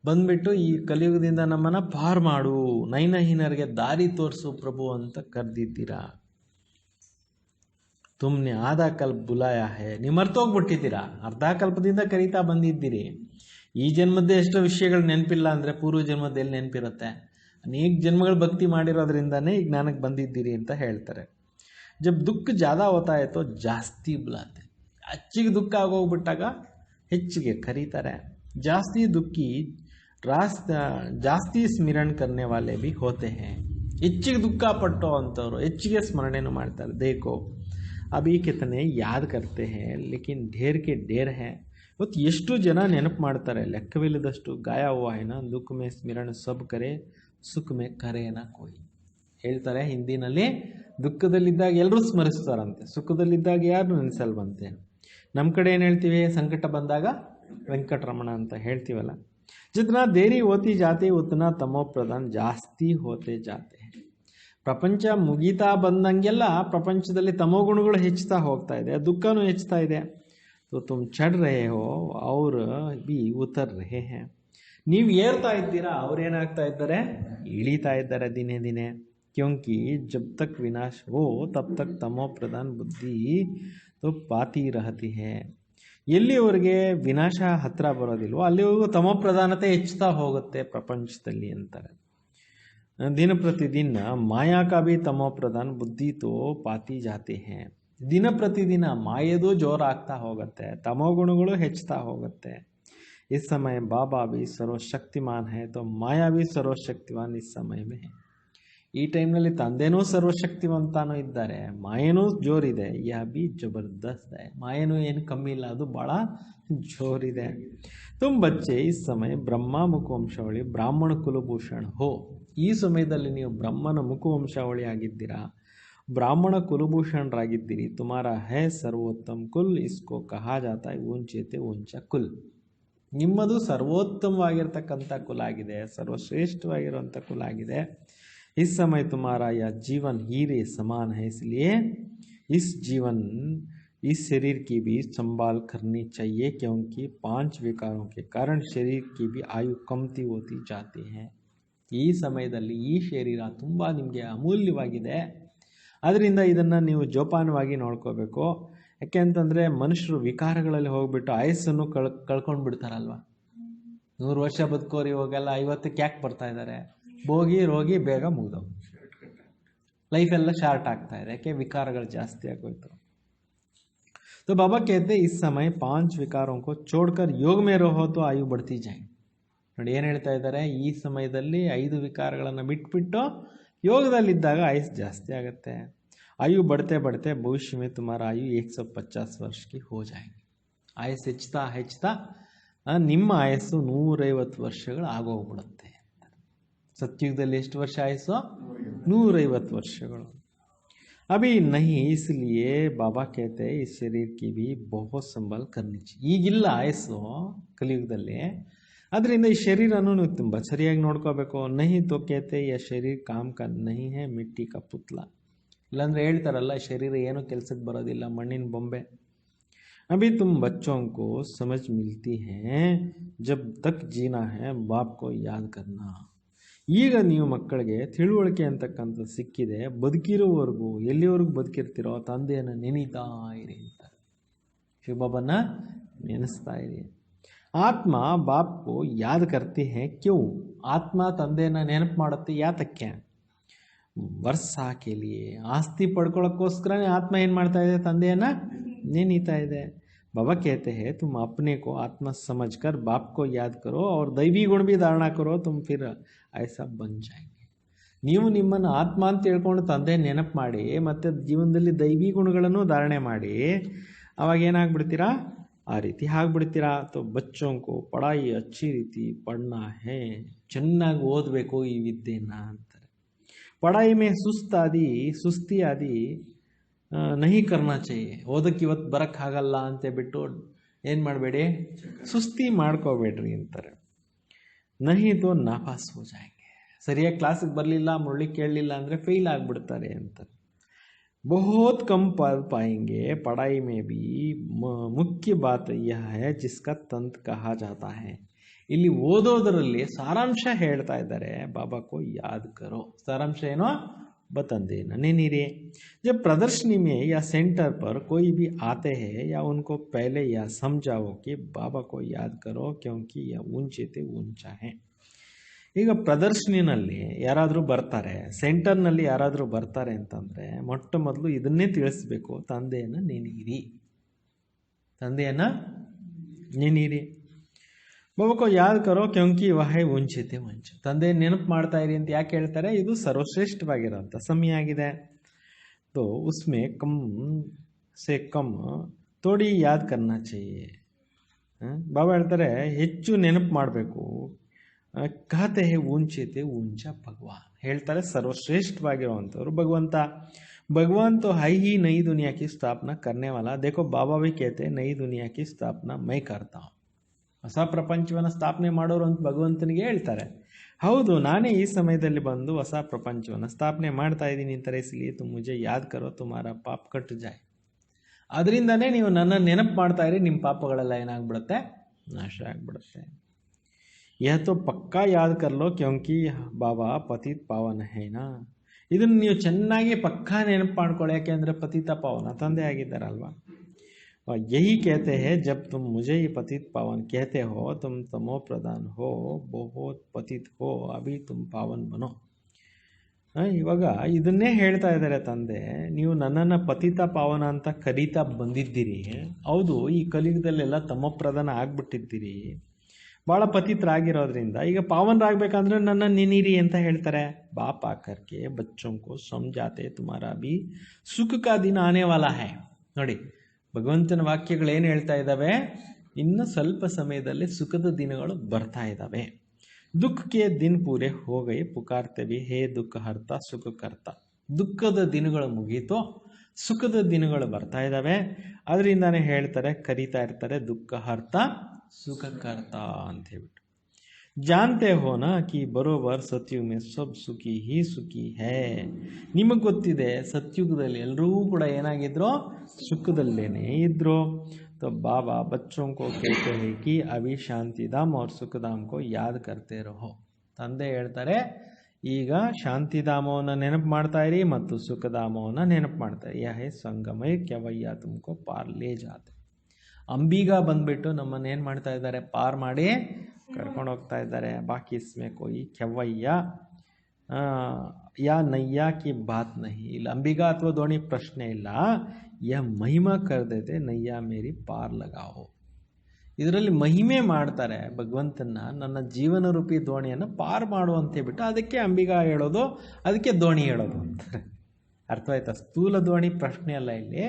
ಬಂದ್ಬಿಟ್ಟು ಈ ಕಲಿಯುಗದಿಂದ ನಮ್ಮನ್ನು ಪಾರ್ ಮಾಡು, ನೈನಹೀನರಿಗೆ ದಾರಿ ತೋರಿಸು ಪ್ರಭು ಅಂತ ಕರೆದಿದ್ದೀರಾ. ತುಮ್ನೆ ಆಧಾ ಕಲ್ಪ ಬುಲಾಯ ಹೇ. ನೀವು ಮರ್ತೋಗ್ಬಿಟ್ಟಿದ್ದೀರಾ, ಅರ್ಧ ಕಲ್ಪದಿಂದ ಕರೀತಾ ಬಂದಿದ್ದೀರಿ. ಈ ಜನ್ಮದ್ದೇ ಎಷ್ಟೋ ವಿಷಯಗಳು ನೆನಪಿಲ್ಲ ಅಂದರೆ ಪೂರ್ವ ಜನ್ಮದಲ್ಲಿ ನೆನಪಿರುತ್ತೆ. ಅನೇಕ ಜನ್ಮಗಳು ಭಕ್ತಿ ಮಾಡಿರೋದ್ರಿಂದಾನೇ ಈ ಜ್ಞಾನಕ್ಕೆ ಬಂದಿದ್ದೀರಿ ಅಂತ ಹೇಳ್ತಾರೆ. ಜಬ್ ದುಃಖ ಜಾದಾ ಹೋತಾ ಹೈ ತೋ ಜಾಸ್ತಿ ಬುಲಾತೆ. ಹೆಚ್ಚಿಗೆ ದುಃಖ ಆಗೋಗ್ಬಿಟ್ಟಾಗ ಹೆಚ್ಚಿಗೆ ಕರೀತಾರೆ. ಜಾಸ್ತಿ ದುಃಖಿ ಜಾಸ್ತಿ ಸ್ಮರಣ ಕರ್ನೆ ವಾಲೆ ಭಿ ಹೋತೆ ಹೈ. ಹೆಚ್ಚಿಗೆ ದುಃಖ ಪಟ್ಟೋ ಅಂಥವ್ರು ಹೆಚ್ಚಿಗೆ ಸ್ಮರಣೆನೂ ಮಾಡ್ತಾರೆ. ದೇಖೋ ಅಭಿ ಕಿತನೆ ಯಾದ್ ಕರ್ತೆ ಹೈ, ಲೇಕಿನ್ ಢೇರ್ ಕೆ ಢೇರ್ ಹೈ. ಇವತ್ತು ಎಷ್ಟು ಜನ ನೆನಪು ಮಾಡ್ತಾರೆ, ಲೆಕ್ಕವಿಲ್ಲದಷ್ಟು. ಗಾಯ ಹುआ है ना, ದುಃಖ ಮೇ ಸ್ಮರಣ ಸಬ್ ಕರೆ, ಸುಖ ಮೇ ಕರೆ ನಾ ಕೋಯಿ. ಹೇಳ್ತಾರೆ ಹಿಂದಿನಲ್ಲಿ, ದುಃಖದಲ್ಲಿದ್ದಾಗ ಎಲ್ಲರೂ ಸ್ಮರಿಸ್ತಾರಂತೆ, ಸುಖದಲ್ಲಿದ್ದಾಗ ಯಾರು ನೆನೆಸಲ್ವಂತೆ. ನಮ್ಮ ಕಡೆ ಏನು ಹೇಳ್ತೀವಿ, ಸಂಕಟ ಬಂದಾಗ ವೆಂಕಟರಮಣ ಅಂತ ಹೇಳ್ತೀವಲ್ಲ. ಜಿतना ದೇರಿ ಹೋತಿ ಜಾತಿ ಉतना ತಮೋ ಪ್ರಧಾನ್ ಜಾಸ್ತಿ ಹೋತೆ ಜಾತೆ. ಪ್ರಪಂಚ ಮುಗೀತಾ ಬಂದಂಗೆಲ್ಲ ಪ್ರಪಂಚದಲ್ಲಿ ತಮೋಗುಣಗಳು ಹೆಚ್ಚುತ್ತಾ ಹೋಗ್ತಾ ಇದೆ, ದುಃಖನೂ ಹೆಚ್ಚುತ್ತಾ ಇದೆ. तो तुम चढ़ रहे हो और भी उतर रहे हैं. ನೀವು ಏರ್ತಾ ಇದ್ದೀರಾ, ಅವ್ರೇನಾಗ್ತಾ ಇದ್ದಾರೆ, ಇಳಿತಾ ಇದ್ದಾರೆ ದಿನೇ ದಿನೇ. क्योंकि जब तक विनाश हो तब तक तमो प्रधान बुद्धि तो पाती रहती है. ಎಲ್ಲಿವರೆಗೆ ವಿನಾಶ ಹತ್ರ ಬರೋದಿಲ್ವೋ ಅಲ್ಲಿವರೆಗೂ ತಮೋ ಪ್ರಧಾನತೆ ಹೆಚ್ಚುತ್ತಾ ಹೋಗುತ್ತೆ ಪ್ರಪಂಚದಲ್ಲಿ ಅಂತಾರೆ. दिन प्रतिदिन माया का भी तमो प्रधान बुद्धि तो पाती जाते हैं. ದಿನ ಪ್ರತಿದಿನ ಮಾಯದು ಜೋರಾಗ್ತಾ ಹೋಗುತ್ತೆ, ತಮೋಗುಣಗಳು ಹೆಚ್ಚುತ್ತಾ ಹೋಗುತ್ತೆ. इस समय बाबा भी सर्वशक्तिमान है तो माया भी सर्वशक्तिमान इस समय में है. ಈ ಟೈಮ್ನಲ್ಲಿ ತಂದೆನೂ ಸರ್ವಶಕ್ತಿವಂತನೂ ಇದ್ದಾರೆ, ಮಾಯನೂ ಜೋರಿದೆ. ಯಹ ಬಿ ಜಬರ್ದಸ್ತ್ है. ಮಾಯನೂ ಏನು ಕಮ್ಮಿ ಇಲ್ಲ, ಅದು ಭಾಳ ಜೋರಿದೆ. ತುಮ್ ಬಚ್ಚೆ ಈ ಸಮಯ ಬ್ರಹ್ಮ ಮುಖವಂಶಾವಳಿ ಬ್ರಾಹ್ಮಣ ಕುಲಭೂಷಣ ಹೋ. ಈ ಸಮಯದಲ್ಲಿ ನೀವು ಬ್ರಹ್ಮನ ಮುಖವಂಶಾವಳಿ ಆಗಿದ್ದೀರಾ, ಬ್ರಾಹ್ಮಣ ಕುಲಭೂಷಣರಾಗಿದ್ದೀರಿ. ತುಮಾರ ಹೈ ಸರ್ವೋತ್ತಮ ಕುಲ್, ಇಸ್ಕೋ ಕಹಾ ಜಾತಾ ಹೈ ಊಂಚೇತೆ ಊಂಚ ಕುಲ್. ನಿಮ್ಮದು ಸರ್ವೋತ್ತಮವಾಗಿರ್ತಕ್ಕಂಥ ಕುಲ ಆಗಿದೆ, ಸರ್ವಶ್ರೇಷ್ಠವಾಗಿರುವಂಥ ಕುಲ ಆಗಿದೆ. इस समय तुम्हारा यह जीवन हीरे समान है, इसलिए इस जीवन इस शरीर की भी संभाल करनी चाहिए, क्योंकि 5 विकारों के कारण शरीर की भी आयु कमती होती जाती है. ಈ ಸಮಯದಲ್ಲಿ ಈ ಶರೀರ ತುಂಬ ನಿಮಗೆ ಅಮೂಲ್ಯವಾಗಿದೆ, ಅದರಿಂದ ಇದನ್ನು ನೀವು ಜೋಪಾನವಾಗಿ ನೋಡ್ಕೋಬೇಕು. ಯಾಕೆ ಅಂತಂದರೆ ಮನುಷ್ಯರು ವಿಕಾರಗಳಲ್ಲಿ ಹೋಗ್ಬಿಟ್ಟು ಆಯಸ್ಸನ್ನು ಕಳ್ಕೊಂಡು ಬಿಡ್ತಾರಲ್ವ. 100 ವರ್ಷ ಬದುಕೋರು ಇವಾಗೆಲ್ಲ 50ಕ್ಕೆ ಯಾಕೆ ಬರ್ತಾ ಇದ್ದಾರೆ, ಭೋಗಿ ರೋಗಿ ಬೇಗ ಮುಗ್ದವು, ಲೈಫೆಲ್ಲ ಶಾರ್ಟ್ ಆಗ್ತಾ ಇದೆ, ಯಾಕೆ ವಿಕಾರಗಳು ಜಾಸ್ತಿ ಆಗೋಯ್ತು. तो बाबा कहते इस समय 5 विकारों को छोड़कर योग में रहो तो आयु बढ़ती जाए. ನೋಡಿ ಏನು ಹೇಳ್ತಾ ಇದ್ದಾರೆ, ಈ ಸಮಯದಲ್ಲಿ 5 ವಿಕಾರಗಳನ್ನು ಬಿಟ್ಬಿಟ್ಟು ಯೋಗದಲ್ಲಿದ್ದಾಗ ಆಯುಸ್ ಜಾಸ್ತಿ ಆಗುತ್ತೆ. आयु बढ़ते बढ़ते भविष्य में तुम्हारा आयु 150 वर्ष की हो जाएगी. ಆಯಸ್ಸು ಹೆಚ್ಚುತ್ತಾ ನಿಮ್ಮ ಆಯಸ್ಸು 150 ವರ್ಷಗಳು ಆಗೋಗ್ಬಿಡುತ್ತೆ. ಸತ್ಯುಗದಲ್ಲಿ ಎಷ್ಟು ವರ್ಷ ಆಯಸ್ಸು? 150 ವರ್ಷಗಳು. अभी नहीं, इसलिए बाबा कहते हैं इस शरीर की भी बहुत संभाल करनी चाहिए. ಈಗಿಲ್ಲ ಆಯಸ್ಸು ಕಲಿಯುಗದಲ್ಲಿ, ಅದರಿಂದ ಈ ಶರೀರನೂ ನೀವು ತುಂಬ ಸರಿಯಾಗಿ ನೋಡ್ಕೋಬೇಕು. नहीं तो कहते यह शरीर काम का नहीं है, मिट्टी का पुतला. ಇಲ್ಲಾಂದ್ರೆ ಹೇಳ್ತಾರಲ್ಲ ಶರೀರ ಏನು ಕೆಲಸಕ್ಕೆ ಬರೋದಿಲ್ಲ, ಮಣ್ಣಿನ ಬೊಂಬೆ. अभी तुम बच्चों को समझ मिलती है, जब तक जीना है बाप को याद करना. ಈಗ ನೀವು ಮಕ್ಕಳಿಗೆ ತಿಳುವಳಿಕೆ ಅಂತಕ್ಕಂಥ ಸಿಕ್ಕಿದೆ, ಬದುಕಿರೋವರೆಗೂ ಎಲ್ಲಿವರೆಗೂ ಬದುಕಿರ್ತಿರೋ ತಂದೆಯನ್ನು ನೆನೀತಾ ಇರಿ ಅಂತ, ಶಿವಬಾಬನ ನೆನೆಸ್ತಾ ಇರಿ. ಆತ್ಮ ಬಾಪ್ ಕೋ ಯಾದ್ ಕರ್ತಿ ಹೈ ಕ್ಯೂ? ಆತ್ಮ ತಂದೆಯನ್ನು ನೆನಪು ಮಾಡುತ್ತೆ ಯಾತಕ್ಕೆ? ವರ್ಷಾ ಕೆ ಲಿಯೆ, ಆಸ್ತಿ ಪಡ್ಕೊಳ್ಳೋಕ್ಕೋಸ್ಕರನೇ ಆತ್ಮ ಏನು ಮಾಡ್ತಾ ಇದೆ? ತಂದೆಯನ್ನು ನೆನೀತಾ ಇದೆ. बाबा कहते हैं तुम अपने को आत्मा समझकर बाप को याद करो और दैवी गुण भी धारणा करो, तुम फिर ऐसा बन जाएंगे. ನೀವು ನಿಮ್ಮನ್ನು ಆತ್ಮ ಅಂತ ಹೇಳ್ಕೊಂಡು ತಂದೆ ನೆನಪು ಮಾಡಿ ಮತ್ತು ಜೀವನದಲ್ಲಿ ದೈವಿ ಗುಣಗಳನ್ನು ಧಾರಣೆ ಮಾಡಿ ಅವಾಗ ಏನಾಗ್ಬಿಡ್ತೀರಾ? ಆ ರೀತಿ ಆಗ್ಬಿಡ್ತೀರಾ. तो बच्चों को पढ़ाई अच्छी ರೀತಿ पढ़ना है, ಚೆನ್ನಾಗಿ ಓದಬೇಕು ಈ ವಿದ್ಯೆನ ಅಂತಾರೆ. पढ़ाई में ಸುಸ್ತಿ ಆದಿ ನಹಿ ಕರ್ನಾ ಚಾಹಿಯೆ. ಓದಕ್ಕೆ ಇವತ್ತು ಬರೋಕ್ಕಾಗಲ್ಲ ಅಂತ ಬಿಟ್ಟು ಏನು ಮಾಡಬೇಡಿ, ಸುಸ್ತಿ ಮಾಡ್ಕೋಬೇಡ್ರಿ ಅಂತಾರೆ. ನಹಿ ತೋ ನಾಪಾಸ್ ಹೋ ಜಾಯೆಂಗೆ, ಸರಿಯಾಗಿ ಕ್ಲಾಸಿಗೆ ಬರಲಿಲ್ಲ, ಮುರಳಿ ಕೇಳಲಿಲ್ಲ ಅಂದರೆ ಫೇಲ್ ಆಗಿಬಿಡ್ತಾರೆ ಅಂತಾರೆ. ಬಹುತ್ ಕಮ್ ಪढ़ पाएंगे, पढ़ाई में भी ಮುಖ್ಯ ಬಾತ್ ಯಹ ಹೈ ಜಿಸ್ಕಾ ತಂತ್ ಕಹಾ ಜಾತಾ ಹೈ. ಇಲ್ಲಿ ಓದೋದರಲ್ಲಿ ಸಾರಾಂಶ ಹೇಳ್ತಾ ಇದ್ದಾರೆ. ಬಾಬಾ ಕೋ ಯಾದ್ ಕರೋ, ಸಾರಾಂಶ ಏನೋ बतंदे नहीं रे. जब प्रदर्शनी में या सेंटर पर कोई भी आते हैं या उनको पहले यह समझाओ कि बाबा को याद करो क्योंकि यह ऊंचे ते ऊंचा है. ಈಗ ಪ್ರದರ್ಶನಿನಲ್ಲಿ ಯಾರಾದರೂ ಬರ್ತಾರೆ, ಸೆಂಟರ್ನಲ್ಲಿ ಯಾರಾದರೂ ಬರ್ತಾರೆ ಅಂತಂದರೆ ಮೊಟ್ಟ ಮೊದಲು ಇದನ್ನೇ ತಿಳಿಸ್ಬೇಕು, ತಂದೆಯನ್ನು ನೆನೀರಿ, ತಂದೆಯನ್ನು ನೆನೀರಿ. ಬಾಬಾ ಕೋ ಯಾದ್ ಕರೋ ಕ್ಯೋಂಕಿ ವಹೈ ವಂಚಿತೆ ವಂಚ. ತಂದೆ ನೆನಪು ಮಾಡ್ತಾ ಇರಿ ಅಂತ ಯಾಕೆ ಹೇಳ್ತಾರೆ? ಇದು ಸರ್ವಶ್ರೇಷ್ಠವಾಗಿರೋಂಥ ಸಮಯ ಆಗಿದೆ. ತೋ ಉಸ್ಮೆ ಕಮ್ ಸೆ ಕಮ್ ತೋಡಿ ಯಾದ್ ಕರ್ನಾ ಚಾಹಿಯೆ. ಬಾಬಾ ಹೇಳ್ತಾರೆ ಹೆಚ್ಚು ನೆನಪು ಮಾಡಬೇಕು. ಕಹತೆ ಹೇ ಊಂಚಿತೆ ಊಂಚ ಭಗವಾನ್. ಹೇಳ್ತಾರೆ ಸರ್ವಶ್ರೇಷ್ಠವಾಗಿರುವಂಥವ್ರು ಭಗವಂತ. भगवान तो है ही नई दुनिया की स्थापना करने वाला. देखो बाबा भी कहते हैं नई दुनिया की स्थापना मैं करता हूँ. ಹೊಸ ಪ್ರಪಂಚವನ್ನು ಸ್ಥಾಪನೆ ಮಾಡೋರು ಅಂತ ಭಗವಂತನಿಗೆ ಹೇಳ್ತಾರೆ. ಹೌದು, ನಾನೇ ಈ ಸಮಯದಲ್ಲಿ ಬಂದು ಹೊಸ ಪ್ರಪಂಚವನ್ನು ಸ್ಥಾಪನೆ ಮಾಡ್ತಾ ಇದ್ದೀನಿ ಅಂತಾರೆ. ಇಸ್ಲಿಯೇ ತುಮ್ ಮುಜೆ ಯಾದ್ ಕರೋ ತುಮಾರಾ ಪಾಪ್ ಕಟ್ ಜಾಯ್. ಅದರಿಂದನೇ ನೀವು ನನ್ನ ನೆನಪು ಮಾಡ್ತಾ ಇರಿ, ನಿಮ್ಮ ಪಾಪಗಳೆಲ್ಲ ಏನಾಗ್ಬಿಡುತ್ತೆ? ನಾಶ ಆಗ್ಬಿಡುತ್ತೆ. ಯಹ ತೋ ಪಕ್ಕಾ ಯಾದ್ ಕರ್ಲೋ ಕ್ಯೋಂಕಿ ಬಾಬಾ ಪತಿತ್ ಪಾವನ ಹೇನಾ. ಇದನ್ನು ನೀವು ಚೆನ್ನಾಗಿ ಪಕ್ಕಾ ನೆನಪು ಮಾಡ್ಕೊಳ್ಳಿ, ಯಾಕೆಂದರೆ ಪತಿತ ಪಾವನ ತಂದೆ ಆಗಿದ್ದಾರಲ್ವಾ. यही कहते हैं जब तुम मुझे ही पतित पावन कहते हो, तुम तमो प्रधान हो, बहुत पतित हो, अभी तुम पावन बनो. ಇವಾಗ ಇದನ್ನೇ ಹೇಳ್ತಾ ಇದ್ದಾರೆ ತಂದೆ, ನೀವು ನನ್ನನ್ನು ಪತಿತ ಪಾವನ ಅಂತ ಕರೀತಾ ಬಂದಿದ್ದೀರಿ. ಹೌದು, ಈ ಕಲಿಯುಗದಲ್ಲೆಲ್ಲ ತಮೋಪ್ರಧಾನ ಆಗ್ಬಿಟ್ಟಿದ್ದೀರಿ, ಭಾಳ ಪತಿತರಾಗಿರೋದ್ರಿಂದ ಈಗ ಪಾವನರಾಗಬೇಕಂದ್ರೆ ನನ್ನ ನೆನೀರಿ ಅಂತ ಹೇಳ್ತಾರೆ. ಬಾಪ್ ಆಕರ್ಕೆ ಬಚ್ಚೋಂ ಕೋ ಸಮझाते तुम्हारा भी सुख का दिन आने वाला है. ನೋಡಿ, ಭಗವಂತನ ವಾಕ್ಯಗಳೇನು ಹೇಳ್ತಾ ಇದ್ದಾವೆ? ಇನ್ನು ಸ್ವಲ್ಪ ಸಮಯದಲ್ಲಿ ಸುಖದ ದಿನಗಳು ಬರ್ತಾ ಇದ್ದಾವೆ. ದುಃಖಕ್ಕೆ ದಿನ ಪೂರೆ ಹೋಗೈ ಪುಕಾರ್ತೆ ಬಿ ಹೇ ದುಃಖ ಹರ್ತ ಸುಖ ಕರ್ತ. ದುಃಖದ ದಿನಗಳು ಮುಗೀತು, ಸುಖದ ದಿನಗಳು ಬರ್ತಾ ಇದ್ದಾವೆ. ಅದರಿಂದಾನೇ ಹೇಳ್ತಾರೆ, ಕರೀತಾ ಇರ್ತಾರೆ ದುಃಖ ಹರ್ತ ಸುಖ ಕರ್ತ ಅಂತ ಹೇಳ್ಬಿಟ್ಟು. जानते हो ना कि बरोबर सत्युग में सब सुखी ही सुखी है. ನಿಮಗೆ ಗೊತ್ತಿದೆ ಸತ್ಯುಗದಲ್ಲಿ ಎಲ್ಲರೂ ಕೂಡ ಏನಾಗಿದ್ರು? ಸುಖದಲ್ಲೇನೆ ಇದ್ರು. तो बाबा बच्चों को कहते हैं कि अभी शांतिधाम और सुखधाम को याद करते रहो. ತಂದೆ ಹೇಳ್ತಾರೆ, ಈಗ ಶಾಂತಿಧಾಮವನ್ನು ನೆನಪು ಮಾಡ್ತಾ ಇರಿ ಮತ್ತು ಸುಖಧಾಮವನ್ನು ನೆನಪು ಮಾಡ್ತಾ ಇರಿ. ಯಹ ಸಂಗಮಯ ಕೆವಯ್ಯ ತುಮಕೋ ಪಾರ್ ಲೇ ಜಾತೆ. ಅಂಬಿಗ ಬಂದ್ಬಿಟ್ಟು ನಮ್ಮನ್ನು ಏನು ಮಾಡ್ತಾ ಇದ್ದಾರೆ? ಪಾರ್ ಮಾಡಿ ಕರ್ಕೊಂಡು ಹೋಗ್ತಾ ಇದ್ದಾರೆ. ಬಾಕಿ ಇಸ್ಮೆ ಕೋಯಿ ಕೆವ್ವಯ್ಯ ಯಾ ನಯ್ಯ ಕಿ ಬಾತ್ ನಹಿ. ಇಲ್ಲ ಅಂಬಿಗಾ ಅಥವಾ ದೋಣಿ ಪ್ರಶ್ನೆ ಇಲ್ಲ. ಯಾ ಮಹಿಮಾ ಕರ್ ದೇತೆ ನಯ್ಯ ಮೇರಿ ಪಾರ್ ಲಗಾವೋ. ಇದರಲ್ಲಿ ಮಹಿಮೆ ಮಾಡ್ತಾರೆ ಭಗವಂತನ, ನನ್ನ ಜೀವನ ರೂಪಿ ದೋಣಿಯನ್ನು ಪಾರು ಮಾಡು ಅಂತ ಹೇಳ್ಬಿಟ್ಟು ಅದಕ್ಕೆ ಅಂಬಿಗಾ ಹೇಳೋದು, ಅದಕ್ಕೆ ದೋಣಿ ಹೇಳೋದು ಅಂತಾರೆ. ಅರ್ಥವಾಯ್ತಾ? ಸ್ಥೂಲ ದೋಣಿ ಪ್ರಶ್ನೆ ಅಲ್ಲ ಇಲ್ಲಿ,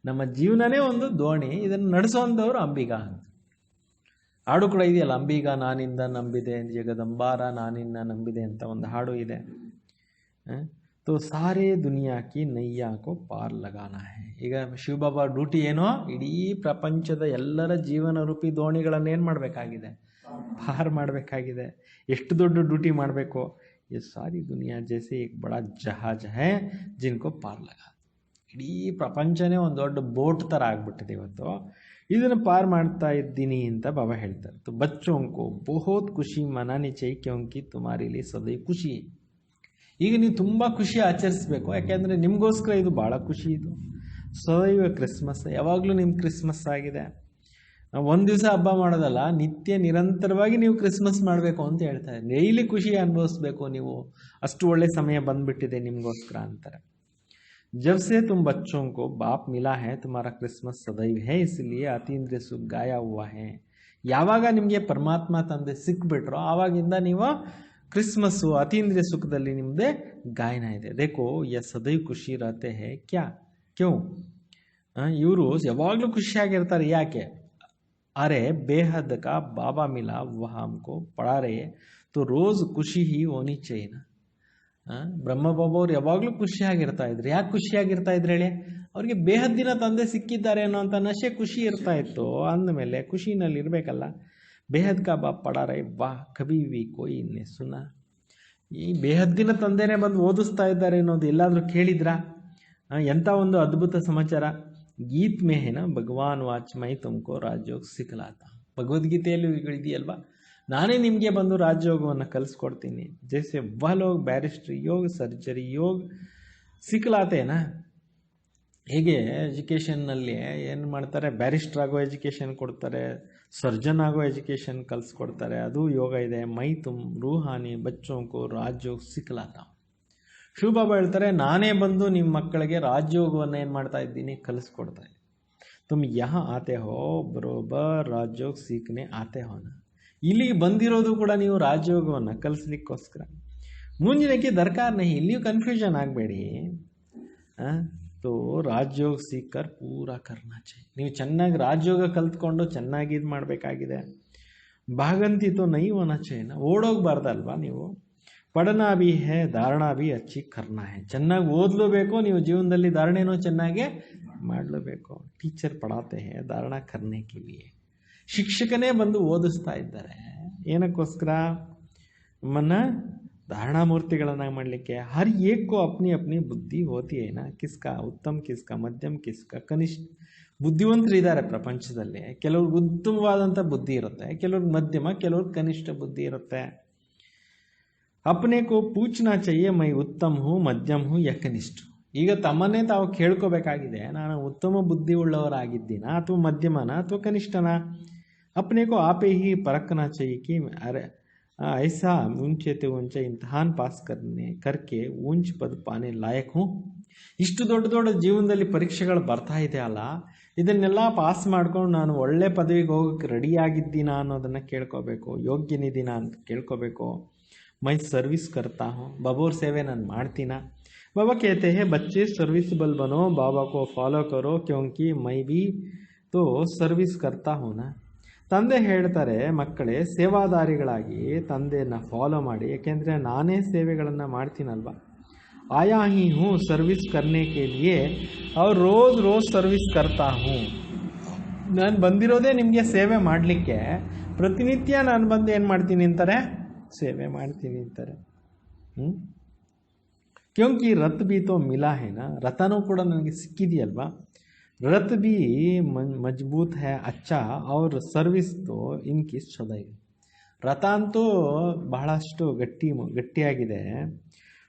ನಮ್ಮ ಜೀವನನೇ ಒಂದು ದೋಣಿ, ಇದನ್ನು ನಡೆಸೋಂಥವ್ರು ಅಂಬಿಗಾ ಅಂತ. ಹಾಡು ಕೂಡ ಇದೆಯಲ್ಲ, ಅಂಬಿಗಾ ನಾನಿಂದ ನಂಬಿದೆ ಜಗದಂಬಾರ ನಾನಿನ್ನ ನಂಬಿದೆ ಅಂತ ಒಂದು ಹಾಡು ಇದೆ. ತೋ ಸಾರೇ ದುನಿಯಾ ಕಿ ನೈಯಾ ಕೋ ಪಾರ್ ಲಗಾನ ಹೈ. ಈಗ ಶಿವಬಾಬಾ ಡ್ಯೂಟಿ ಏನೋ, ಇಡೀ ಪ್ರಪಂಚದ ಎಲ್ಲರ ಜೀವನ ರೂಪಿ ದೋಣಿಗಳನ್ನು ಏನು ಮಾಡಬೇಕಾಗಿದೆ? ಪಾರ್ ಮಾಡಬೇಕಾಗಿದೆ. ಎಷ್ಟು ದೊಡ್ಡ ಡ್ಯೂಟಿ ಮಾಡಬೇಕು? ये सारी दुनिया जैसे एक बड़ा जहाज है जिनको पार लगा. ಇಡೀ ಪ್ರಪಂಚನೇ ಒಂದು ದೊಡ್ಡ ಬೋಟ್ ಥರ ಆಗ್ಬಿಟ್ಟಿದೆ ಇವತ್ತು. ಇದನ್ನು ಪಾರ್ ಮಾಡ್ತಾ ಇದ್ದೀನಿ ಅಂತ ಬಾಬಾ ಹೇಳ್ತಾರೆ. तो बच्चों को बहुत खुशी मनानी चाहिए क्योंकि तुम्हारे लिए सदैव खुशी है. ಈಗ ನೀವು ತುಂಬ ಖುಷಿ ಆಚರಿಸ್ಬೇಕು, ಯಾಕೆಂದರೆ ನಿಮಗೋಸ್ಕರ ಇದು ಭಾಳ ಖುಷಿ. ಇದು ಸದೈವ ಕ್ರಿಸ್ಮಸ್, ಯಾವಾಗಲೂ ನಿಮ್ಮ ಕ್ರಿಸ್ಮಸ್ ಆಗಿದೆ. ಒಂದು ದಿವಸ ಹಬ್ಬ ಮಾಡೋದಲ್ಲ, ನಿತ್ಯ ನಿರಂತರವಾಗಿ ನೀವು ಕ್ರಿಸ್ಮಸ್ ಮಾಡಬೇಕು ಅಂತ ಹೇಳ್ತಾರೆ. ಡೈಲಿ ಖುಷಿ ಅನುಭವಿಸ್ಬೇಕು ನೀವು, ಅಷ್ಟು ಒಳ್ಳೆ ಸಮಯ ಬಂದ್ಬಿಟ್ಟಿದೆ ನಿಮಗೋಸ್ಕರ ಅಂತಾರೆ. जब से तुम बच्चों को बाप मिला है तुम्हारा क्रिसमस सदैव है इसलिए ಅತೀಂದ್ರಿಯ ಸುಖ ಗಾಯ हुआ है. ಯಾವಾಗ ನಿಮಗೆ ಪರಮಾತ್ಮ ತಂದೆ ಸಿಕ್ಬಿಟ್ರೋ ಆವಾಗಿಂದ ನೀವು ಕ್ರಿಸ್ಮಸ್ಸು ಅತೀಂದ್ರಿಯ ಸುಖದಲ್ಲಿ ನಿಮ್ಮದೇ ಗಾಯನ ಇದೆ. ದೇಖೋ ಯ ಸದೈವ್ ಖುಷಿ ರಹತೆ ಹೇ ಕ್ಯಾ ಕ್ಯೂ. ಇವರು ಯಾವಾಗಲೂ ಖುಷಿಯಾಗಿರ್ತಾರೆ. ಯಾಕೆ? ಅರೆ ಬೇಹದ್ ಕಾ ಬಾಬಾ ಮಿಲಾ ವಹ ಹಮ್ಕೋ ಪಡಾ ರೇ ತೋ ರೋಜ್ ಖುಷಿ ಹಿ ಹೋನಿ ಚೈನಾ. ಬ್ರಹ್ಮಬಾಬಾ ಅವ್ರು ಯಾವಾಗಲೂ ಖುಷಿಯಾಗಿರ್ತಾ ಇದ್ರು. ಯಾಕೆ ಖುಷಿಯಾಗಿರ್ತಾ ಇದ್ರು ಹೇಳಿ? ಅವ್ರಿಗೆ ಬೇಹದ್ದಿನ ತಂದೆ ಸಿಕ್ಕಿದ್ದಾರೆ ಅನ್ನೋಂಥ ನಶೆ ಖುಷಿ ಇರ್ತಾ ಇತ್ತು. ಅಂದಮೇಲೆ ಖುಷಿನಲ್ಲಿ ಇರಬೇಕಲ್ಲ. ಬೇಹದ್ ಕಾ ಬಾಪ್ ಪಡಾ ರೇ ವಾಹ್ ಕಭಿ ವಿ ಕೋಯಿ ನೆ ಸುನಾ. ಈ ಬೇಹದ್ದಿನ ತಂದೆನೇ ಬಂದು ಓದಿಸ್ತಾ ಇದ್ದಾರೆ ಅನ್ನೋದು ಎಲ್ಲಾದರೂ ಕೇಳಿದ್ರಾ? ಎಂಥ ಒಂದು ಅದ್ಭುತ ಸಮಾಚಾರ. ಗೀತ್ ಮೇ ಹೇನ ಭಗವಾನ್ ವಾಚ್ ಮೈ ತುಮಕೋ ರಾಜಯೋಗ ಸಿಖಲಾತ. ಭಗವದ್ಗೀತೆಯಲ್ಲಿ ಇದೆಯಲ್ವಾ, ನಾನೇ ನಿಮಗೆ ಬಂದು ರಾಜಯೋಗವನ್ನು ಕಲಿಸ್ಕೊಡ್ತೀನಿ. ಜೈಸೆ ವಹ ಲೋಗ್ ಬ್ಯಾರಿಸ್ಟ್ರಿ ಯೋಗ ಸರ್ಜರಿ ಯೋಗ ಸಿಖಲಾತೇನಾ. ಹೇಗೆ ಎಜುಕೇಷನ್ನಲ್ಲಿ ಏನು ಮಾಡ್ತಾರೆ, ಬ್ಯಾರಿಸ್ಟ್ರ್ ಆಗೋ ಎಜುಕೇಷನ್ ಕೊಡ್ತಾರೆ, ಸರ್ಜನ್ ಆಗೋ ಎಜುಕೇಷನ್ ಕಲಿಸ್ಕೊಡ್ತಾರೆ, ಅದು ಯೋಗ ಇದೆ. ಮೈ ತುಮ್ ರೂಹಾನಿ ಬಚ್ಚೋಂಕು ರಾಜಯೋಗ ಸಿಖಲಾತ. ಶಿವಬಾಬಾ ಹೇಳ್ತಾರೆ, ನಾನೇ ಬಂದು ನಿಮ್ಮ ಮಕ್ಕಳಿಗೆ ರಾಜಯೋಗವನ್ನು ಏನು ಮಾಡ್ತಾ ಇದ್ದೀನಿ, ಕಲಿಸ್ಕೊಡ್ತಾ ಇದ್ದೀನಿ. ತುಮ್ ಯಹ ಆತೆ ಹೋ ಬರೋಬರ್ ರಾಜಯೋಗ ಸೀಖನೆ ಆತೆ ಹೋನ. ಇಲ್ಲಿಗೆ ಬಂದಿರೋದು ಕೂಡ ನೀವು ರಾಜಯೋಗವನ್ನು ಕಲಿಸ್ಲಿಕ್ಕೋಸ್ಕರ. ಮುಂಜಿನಕ್ಕೆ ದರ್ಕಾರ ನಹಿ, ಇಲ್ಲಿಯೂ ಕನ್ಫ್ಯೂಷನ್ ಆಗಬೇಡಿ. ತೋ ರಾಜಯೋಗ ಸೀಕರ್ ಪೂರಾ ಕರ್ನಾ ಚಾಹಿ. ನೀವು ಚೆನ್ನಾಗಿ ರಾಜಯೋಗ ಕಲ್ತ್ಕೊಂಡು ಚೆನ್ನಾಗಿ ಇದು ಮಾಡಬೇಕಾಗಿದೆ. ಭಾಗಂತಿ ತೋ ನೈ ಹೋನಾ ಚಾಹಿನ, ಓಡೋಗ್ಬಾರ್ದಲ್ವಾ ನೀವು. ಪಡನಾ ಭಿ ಹೇ ಧಾರಣಾ ಭಿ ಅಚ್ಚಿ ಕರ್ನಾ ಹೇ. ಚೆನ್ನಾಗಿ ಓದಲೇಬೇಕು ನೀವು, ಜೀವನದಲ್ಲಿ ಧಾರಣೆನೂ ಚೆನ್ನಾಗೆ ಮಾಡಲೇಬೇಕು. ಟೀಚರ್ ಪಡಾತೆ ಹೇ ಧಾರಣಾ ಕರ್ನೆ ಕೆ ಲಿಯೆ. ಶಿಕ್ಷಕನೇ ಬಂದು ಓದಿಸ್ತಾ ಇದ್ದಾರೆ. ಏನಕ್ಕೋಸ್ಕರ? ನಮ್ಮನ್ನು ಧಾರಣಾ ಮೂರ್ತಿಗಳನ್ನು ಮಾಡಲಿಕ್ಕೆ. ಹರ್ ಏಕೋ ಅಪ್ನಿ ಅಪ್ನಿ ಬುದ್ಧಿ ಹೋತಿ ಏನ, ಕಿಸ್ಕ ಉತ್ತಮ ಕಿಸ್ಕ ಮಧ್ಯಮ ಕಿಸ್ಕ ಕನಿಷ್ಠ. ಬುದ್ಧಿವಂತರು ಇದ್ದಾರೆ ಪ್ರಪಂಚದಲ್ಲಿ. ಕೆಲವ್ರಿಗೆ ಉತ್ತಮವಾದಂಥ ಬುದ್ಧಿ ಇರುತ್ತೆ, ಕೆಲವ್ರಿಗೆ ಮಧ್ಯಮ, ಕೆಲವ್ರಿಗೆ ಕನಿಷ್ಠ ಬುದ್ಧಿ ಇರುತ್ತೆ. ಅಪ್ನೆ ಕೋ ಪೂಚ್ನಾ ಚಾಹಿಯೆ ಮೈ ಉತ್ತಮ ಹೂ ಮಧ್ಯಮ ಹೂ ಯ ಕನಿಷ್ಠ. ಈಗ ತಮ್ಮನ್ನೇ ತಾವು ಕೇಳ್ಕೋಬೇಕಾಗಿದೆ, ನಾನು ಉತ್ತಮ ಬುದ್ಧಿ ಉಳ್ಳವರಾಗಿದ್ದೀನಾ ಅಥವಾ ಮಧ್ಯಮನ ಅಥವಾ ಕನಿಷ್ಠನ. अपने को आप ही परखना चाहिए कि अरे ऐसा ऊंचे ते ऊंचा इम्तिहान पास करके ऊंच पद पाने लायक हूँ. ಇಷ್ಟು ದೊಡ್ಡ ದೊಡ್ಡ ಜೀವನದಲ್ಲಿ ಪರೀಕ್ಷೆಗಳು ಬರ್ತಾ ಇದೆ ಅಲ್ಲ, ಇದನ್ನೆಲ್ಲ ಪಾಸ್ ಮಾಡ್ಕೊಂಡು ನಾನು ಒಳ್ಳೆ ಪದವಿಗೆ ಹೋಗೋಕ್ಕೆ ರೆಡಿಯಾಗಿದ್ದೀನಾ ಅನ್ನೋದನ್ನು ಕೇಳ್ಕೋಬೇಕು. ಯೋಗ್ಯನಿದ್ದೀನಾ ಅಂತ ಕೇಳ್ಕೋಬೇಕು. ಮೈ ಸರ್ವಿಸ್ ಕರ್ತಾ ಹೂँ, ಬಾಬೋರ್ ಸೇವೆ ನಾನು ಮಾಡ್ತೀನಾ. ಬಾಬಾ कहते हैं बच्चे सर्विसबल बनो, बाबा को फॉलो करो क्योंकि मैं भी तो सर्विस करता हूँ ना. ತಂದೆ ಹೇಳ್ತಾರೆ, ಮಕ್ಕಳೇ ಸೇವಾದಾರಿಗಳಾಗಿ ತಂದೆಯನ್ನು ಫಾಲೋ ಮಾಡಿ, ಯಾಕೆಂದರೆ ನಾನೇ ಸೇವೆಗಳನ್ನು ಮಾಡ್ತೀನಲ್ವ. ಆಯಾ ಹಿ ಹೂँ ಸರ್ವಿಸ್ ಕರ್ನೆ ಕೆ ಲಿಯೆ ಅವ್ರು ರೋಜ್ ರೋಜ್ ಸರ್ವಿಸ್ ಕರ್ತಾ ಹೂँ. ನಾನು ಬಂದಿರೋದೇ ನಿಮಗೆ ಸೇವೆ ಮಾಡಲಿಕ್ಕೆ. ಪ್ರತಿನಿತ್ಯ ನಾನು ಬಂದು ಏನು ಮಾಡ್ತೀನಿ ಅಂತಾರೆ, ಸೇವೆ ಮಾಡ್ತೀನಿ ಅಂತಾರೆ. ಕ್ಯೋಂಕಿ ರತ್ ಬಿ ತೋ ಮಿಲಾ ಹೇನ, ರಥನೂ ಕೂಡ ನನಗೆ ಸಿಕ್ಕಿದೆಯಲ್ವಾ. रथ भी मजबूत है अच्छा और सर्विस तो इनकी सदैव. ರಥ ಅಂತೂ ಬಹಳಷ್ಟು ಗಟ್ಟಿಯಾಗಿದೆ,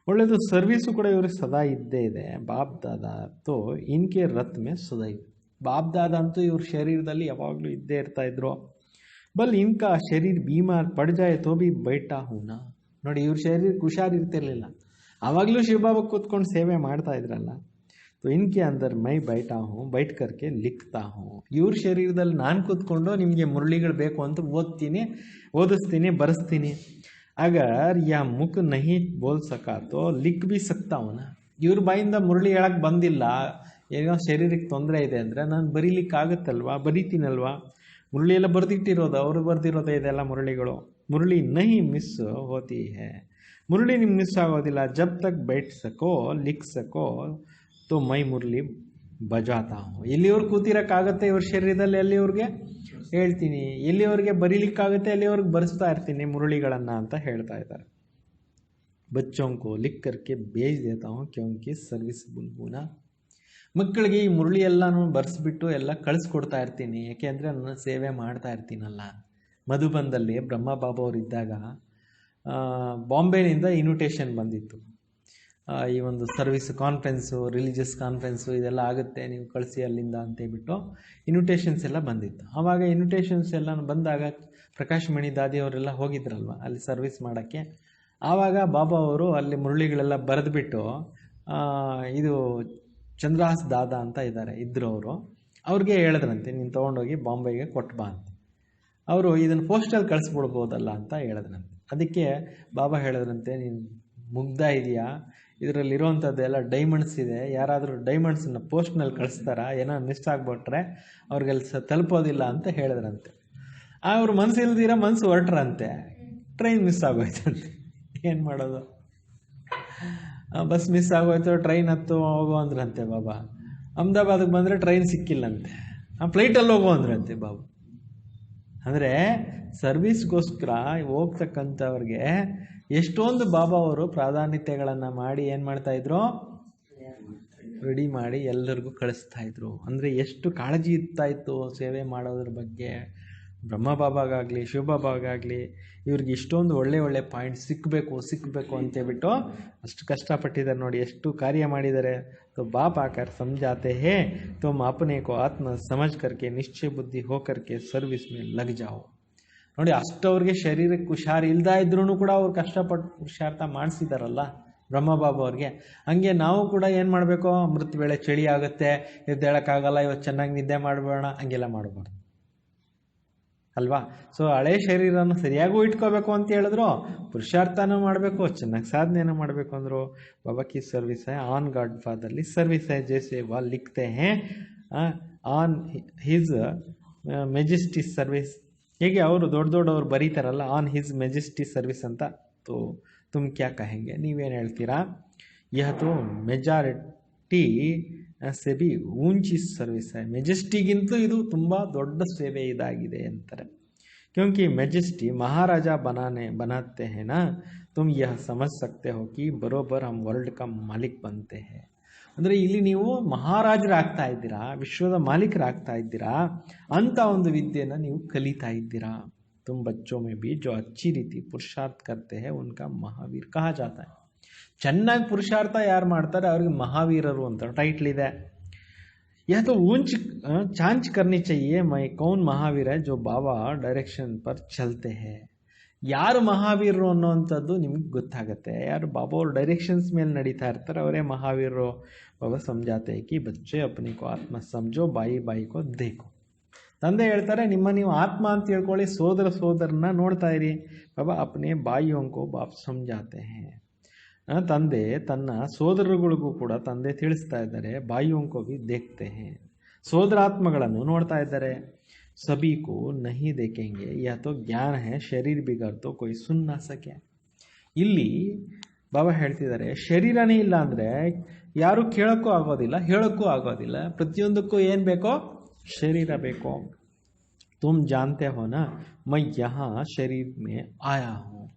ಒಳ್ಳೆಯದು. ಸರ್ವಿಸು ಕೂಡ ಇವ್ರಿಗೆ ಸದಾ ಇದ್ದೇ ಇದೆ. ಬಾಪ್ ದಾದಾ ತೋ ಇನ್ಕೆ ರಥ್ ಮೇ ಸದೈವ್. ಬಾಪ್ ದಾದಾ ಅಂತೂ ಇವ್ರ ಶರೀರದಲ್ಲಿ ಯಾವಾಗಲೂ ಇದ್ದೇ ಇರ್ತಾ ಇದ್ರು. ಬಲ್ ಇನ್ಕಾ ಶರೀರ ಬೀಮಾರ್ ಪಡ್ ಜಾಯ್ ತೋ ಬಿ ಬೈಟಾ ಹೂನಾ. ನೋಡಿ, ಇವ್ರ ಶರೀರಕ್ಕೆ ಹುಷಾರಿರ್ತಿರ್ಲಿಲ್ಲ, ಆವಾಗಲೂ ಶಿವಬಾಬಾ ಕೂತ್ಕೊಂಡು ಸೇವೆ ಮಾಡ್ತಾ ಇದ್ರಲ್ಲ. तो इनके अंदर मैं बैठा हूँ, बैठ करके लिखता हूँ. ಇವ್ರ ಶರೀರದಲ್ಲಿ ನಾನು ಕೂತ್ಕೊಂಡು ನಿಮಗೆ ಮುರಳಿಗಳು ಬೇಕು ಅಂತ ಓದಿಸ್ತೀನಿ, ಬರೆಸ್ತೀನಿ. ಅಗರ್ ಯಾ ಮುಖ ನಹಿ ಬೋಲ್ ಸಕಾ ತೋ ಲಿಖ್ ಬಿ ಸಕ್ತಾ ಹೂಂ ನಾ. ಇವ್ರ ಬಾಯಿಂದ ಮುರಳಿ ಹೇಳಕ್ ಬಂದಿಲ್ಲ, ಏನೋ ಶರೀರಕ್ಕೆ ತೊಂದರೆ ಇದೆ ಅಂದರೆ ನಾನು ಬರೀಲಿಕ್ಕಾಗತ್ತಲ್ವಾ, ಬರೀತೀನಲ್ವಾ. ಮುರಳಿ ಎಲ್ಲ ಬರೆದಿಟ್ಟಿರೋದು, ಅವರು ಬರೆದಿರೋದೇ ಇದೆಲ್ಲ ಮುರಳಿಗಳು. ಮುರಳಿ ನಹಿ ಮಿಸ್ ಹೋತಿ ಹೇ, ಮುರಳಿ ನಿಮ್ಗೆ ಮಿಸ್ ಆಗೋದಿಲ್ಲ. ಜಬ್ ತಕ್ ಬೈಠ್ ಸಕೋ ಲಿಖ್ ಸಕೋ ತೋ ಮೈ ಮುರಳಿ ಬಜಾತಾ ಹೂಂ. ಎಲ್ಲಿವ್ರಿಗೆ ಕೂತಿರೋಕ್ಕಾಗತ್ತೆ ಇವ್ರ ಶರೀರದಲ್ಲಿ, ಎಲ್ಲಿವ್ರಿಗೆ ಹೇಳ್ತೀನಿ, ಎಲ್ಲಿವ್ರಿಗೆ ಬರೀಲಿಕ್ಕಾಗುತ್ತೆ ಎಲ್ಲಿವ್ರಿಗೆ ಬರೆಸ್ತಾ ಇರ್ತೀನಿ ಮುರಳಿಗಳನ್ನು ಅಂತ ಹೇಳ್ತಾ ಇದ್ದಾರೆ. ಬಚ್ಚೋं को लिख करके भेज देता हूँ क्योंकि सर्विसबल हूँ ना. ಮಕ್ಕಳಿಗೆ ಈ ಮುರಳಿ ಎಲ್ಲನೂ ಬರೆಸ್ಬಿಟ್ಟು ಎಲ್ಲ ಕಳಿಸ್ಕೊಡ್ತಾ ಇರ್ತೀನಿ, ಯಾಕೆಂದರೆ ನನ್ನ ಸೇವೆ ಮಾಡ್ತಾ ಇರ್ತೀನಲ್ಲ. ಮಧುಬನ್ದಲ್ಲಿ ಬ್ರಹ್ಮ ಬಾಬಾ ಅವರು ಇದ್ದಾಗ ಬಾಂಬೆನಿಂದ ಇನ್ವಿಟೇಷನ್ ಬಂದಿತ್ತು, ಈ ಒಂದು ಸರ್ವಿಸ್ ಕಾನ್ಫರೆನ್ಸು, ರಿಲಿಜಿಯಸ್ ಕಾನ್ಫರೆನ್ಸು ಇದೆಲ್ಲ ಆಗುತ್ತೆ, ನೀವು ಕಳಿಸಿ ಅಲ್ಲಿಂದ ಅಂತೇಳ್ಬಿಟ್ಟು ಇನ್ವಿಟೇಷನ್ಸ್ ಎಲ್ಲ ಬಂದಿತ್ತು. ಆವಾಗ ಇನ್ವಿಟೇಷನ್ಸ್ ಎಲ್ಲ ಬಂದಾಗ ಪ್ರಕಾಶ್ ಮಣಿ ದಾದಿ ಅವರೆಲ್ಲ ಹೋಗಿದ್ರಲ್ವ ಅಲ್ಲಿ ಸರ್ವಿಸ್ ಮಾಡೋಕ್ಕೆ. ಆವಾಗ ಬಾಬಾ ಅವರು ಅಲ್ಲಿ ಮುರಳಿಗಳೆಲ್ಲ ಬರೆದುಬಿಟ್ಟು, ಇದು ಚಂದ್ರಹಾಸ್ ದಾದಾ ಅಂತ ಇದ್ದರು ಅವರು, ಅವ್ರಿಗೆ ಹೇಳಿದ್ರಂತೆ ನೀನು ತೊಗೊಂಡೋಗಿ ಬಾಂಬೆಗೆ ಕೊಟ್ಟು ಬಾ ಅಂತ. ಅವರು ಇದನ್ನು ಪೋಸ್ಟಲ್ಲಿ ಕಳಿಸ್ಬಿಡ್ಬೋದಲ್ಲ ಅಂತ ಹೇಳಿದ್ರಂತೆ. ಅದಕ್ಕೆ ಬಾಬಾ ಹೇಳಿದ್ರಂತೆ, ನೀನು ಮುಗ್ಧ ಇದೆಯಾ, ಇದರಲ್ಲಿರೋವಂಥದ್ದೆಲ್ಲ ಡೈಮಂಡ್ಸ್ ಇದೆ, ಯಾರಾದರೂ ಡೈಮಂಡ್ಸನ್ನು ಪೋಸ್ಟ್ನಲ್ಲಿ ಕಳಿಸ್ತಾರಾ, ಏನೋ ಮಿಸ್ ಆಗಿಬಿಟ್ರೆ ಅವ್ರಿಗೆಲ್ಲ ತಲುಪೋದಿಲ್ಲ ಅಂತ ಹೇಳಿದ್ರಂತೆ. ಅವ್ರ ಮನಸ್ಸು ಇಲ್ದಿರ ಮನಸ್ಸು ಹೊರಟ್ರಂತೆ, ಟ್ರೈನ್ ಮಿಸ್ ಆಗೋಯ್ತಂತೆ. ಏನು ಮಾಡೋದು, ಬಸ್ ಮಿಸ್ ಆಗೋಯ್ತು, ಟ್ರೈನ್ ಹತ್ತು ಹೋಗೋ ಅಂದ್ರಂತೆ ಬಾಬಾ. ಅಹಮದಾಬಾದಿಗೆ ಬಂದರೆ ಟ್ರೈನ್ ಸಿಕ್ಕಿಲ್ಲಂತೆ, ಫ್ಲೈಟಲ್ಲಿ ಹೋಗೋ ಅಂದ್ರಂತೆ ಬಾಬಾ. ಅಂದರೆ ಸರ್ವಿಸ್ಗೋಸ್ಕರ ಹೋಗ್ತಕ್ಕಂಥವ್ರಿಗೆ ಎಷ್ಟೊಂದು ಬಾಬಾ ಅವರು ಪ್ರಾಧಾನ್ಯತೆಗಳನ್ನು ಮಾಡಿ ಏನು ಮಾಡ್ತಾಯಿದ್ರು, ರೆಡಿ ಮಾಡಿ ಎಲ್ಲರಿಗೂ ಕಳಿಸ್ತಾ ಇದ್ರು. ಅಂದರೆ ಎಷ್ಟು ಕಾಳಜಿ ಇರ್ತಾಯಿತ್ತು ಸೇವೆ ಮಾಡೋದ್ರ ಬಗ್ಗೆ. ಬ್ರಹ್ಮ ಬಾಬಾಗಾಗಲಿ ಶಿವಬಾಬಾಗಾಗಲಿ ಇವ್ರಿಗೆ ಇಷ್ಟೊಂದು ಒಳ್ಳೆ ಪಾಯಿಂಟ್ ಸಿಕ್ಕಬೇಕು ಅಂತೇಳ್ಬಿಟ್ಟು ಅಷ್ಟು ಕಷ್ಟಪಟ್ಟಿದ್ದಾರೆ ನೋಡಿ, ಎಷ್ಟು ಕಾರ್ಯ ಮಾಡಿದ್ದಾರೆ. तो बाप आकर समझाते हैं तुम अपने को आत्म समझ करके निश्चय बुद्धि हो करके सर्विस में लग जाओ. ನೋಡಿ, ಅಷ್ಟವ್ರಿಗೆ ಶರೀರಕ್ಕೆ ಹುಷಾರು ಇಲ್ದ ಇದ್ರೂ ಕೂಡ ಅವ್ರು ಕಷ್ಟಪಟ್ಟು ಪುರುಷಾರ್ಥ ಮಾಡಿಸಿದಾರಲ್ಲ ಬ್ರಹ್ಮಬಾಬಾ ಅವ್ರಿಗೆ. ಹಂಗೆ ನಾವು ಕೂಡ ಏನು ಮಾಡಬೇಕು, ಮೃತ್ ವೇಳೆ ಚಳಿ ಆಗುತ್ತೆ, ಎದ್ದೇಳಕ್ಕಾಗಲ್ಲ, ಇವತ್ತು ಚೆನ್ನಾಗಿ ನಿದ್ದೆ ಮಾಡಬೇಡ, ಹಂಗೆಲ್ಲ ಮಾಡಬಾರ್ದು ಅಲ್ವಾ. ಸೊ ಹಳೆ ಶರೀರನ ಸರಿಯಾಗೂ ಇಟ್ಕೋಬೇಕು ಅಂತ ಹೇಳಿದ್ರು, ಪುರುಷಾರ್ಥನೂ ಮಾಡಬೇಕು, ಚೆನ್ನಾಗಿ ಸಾಧನೆನೂ ಮಾಡಬೇಕು ಅಂದರು. ಬಾಬಾ ಕಿ ಸರ್ವಿಸ್ ಹೈ ಆನ್ ಗಾಡ್ ಫಾದರ್ಲಿ ಸರ್ವಿಸ್ ಹೈ ಜೈಸೆ ವಾ ಲಿಖ್ತೆ ಹೇ ಆನ್ ಹಿಸ್ ಮೆಜೆಸ್ಟಿ ಸರ್ವಿಸ್. ಹೇಗೆ ಅವರು ದೊಡ್ಡವ್ರು ಬರೀತಾರಲ್ಲ ಆನ್ ಹಿಸ್ ಮೆಜೆಸ್ಟಿ ಸರ್ವಿಸ್ ಅಂತ. ತೋ ತುಮ್ ಕ್ಯಾ ಕಹೆಂಗೆ, ನೀವೇನು ಹೇಳ್ತೀರಾ. ಯಹ ತೋ ಮೆಜಾರಿಟಿ ಸೆ ಬಿ ಊಂಚಿ ಸರ್ವಿಸ್ ಹೈ, ಮೆಜೆಸ್ಟಿಗಿಂತಲೂ ಇದು ತುಂಬ ದೊಡ್ಡ ಸೇವೆ ಇದಾಗಿದೆ ಅಂತಾರೆ. ಕ್ಯೋಂಕಿ ಮೆಜೆಸ್ಟಿ ಮಹಾರಾಜ बनाते हैं ना, तुम यह समझ सकते हो कि बरोबर हम वर्ल्ड का मालिक बनते हैं. ಅಂದರೆ ಇಲ್ಲಿ ನೀವು ಮಹಾರಾಜರಾಗ್ತಾ ಇದ್ದೀರಾ, ವಿಶ್ವದ ಮಾಲೀಕರಾಗ್ತಾ ಇದ್ದೀರಾ ಅಂತ ಒಂದು ವಿದ್ಯೆಯನ್ನು ನೀವು ಕಲಿತಾ ಇದ್ದೀರಾ. तुम बच्चों में भी जो अच्छी रीति पुरुषार्थ करते हैं उनका महावीर कहा जाता है. ಚೆನ್ನಾಗಿ ಪುರುಷಾರ್ಥ ಯಾರು ಮಾಡ್ತಾರೆ ಅವ್ರಿಗೆ ಮಹಾವೀರರು ಅಂತ ಟೈಟ್ಲ್ ಇದೆ. यह तो ऊंच चांच करनी चाहिए मैं कौन महावीर है जो बाबा डायरेक्शन पर चलते हैं. ಯಾರು ಮಹಾವೀರರು ಅನ್ನೋವಂಥದ್ದು ನಿಮ್ಗೆ ಗೊತ್ತಾಗುತ್ತೆ. ಯಾರು ಬಾಬಾ ಅವ್ರ ಡೈರೆಕ್ಷನ್ಸ್ ಮೇಲೆ ನಡೀತಾ ಇರ್ತಾರೆ ಅವರೇ ಮಹಾವೀರರು. ಬಾಬಾ ಸಮझाते हैं कि बच्चे अपने को आत्म समझो बाई को देखो. ತಂದೆ ಹೇಳ್ತಾರೆ, ನೀವು ಆತ್ಮ ಅಂತ ಹೇಳ್ಕೊಳ್ಳಿ, ಸೋದರನ ನೋಡ್ತಾ ಇರಿ. ಬಾಬಾ ಅಪ್ನೆ ಬಾಯಿಯೊಂಕೋ ಬಾಪ್ ಸಮझाते हैं. ತಂದೆ ತನ್ನ ಸೋದರಗಳಿಗೂ ಕೂಡ ತಂದೆ ತಿಳಿಸ್ತಾ ಇದ್ದಾರೆ, ಬಾಯಿಯೊಂಕೋ ಬಿ ದೇಖ್ತೆ ಹೇ, ಸೋದರಾತ್ಮಗಳನ್ನು ನೋಡ್ತಾ ಇದ್ದಾರೆ. ಸಭಿ ಕೋ ನಹಿ ದೇಖೆಂಗೆ ಯಾ ತೋ ಜ್ಞಾನ ಹೇ ಶರೀರ ಬಿಗರ್ ತೋ ಕೊಯ್ ಸುನ್ ನಾ ಸಕೆ. ಇಲ್ಲಿ ಬಾಬಾ ಹೇಳ್ತಿದ್ದಾರೆ, ಶರೀರನೇ ಇಲ್ಲ ಅಂದರೆ ಯಾರು ಕೇಳೋಕ್ಕೂ ಆಗೋದಿಲ್ಲ, ಹೇಳೋಕ್ಕೂ ಆಗೋದಿಲ್ಲ. ಪ್ರತಿಯೊಂದಕ್ಕೂ ಏನು ಬೇಕೋ, ಶರೀರ ಬೇಕೋ. ತುಮ್ ಜಾನ್ತೆ ಹೋ ನಾ ಮೈ ಯಹಾ ಶರೀರ ಮೇ ಆಯಾ ಹೂಂ.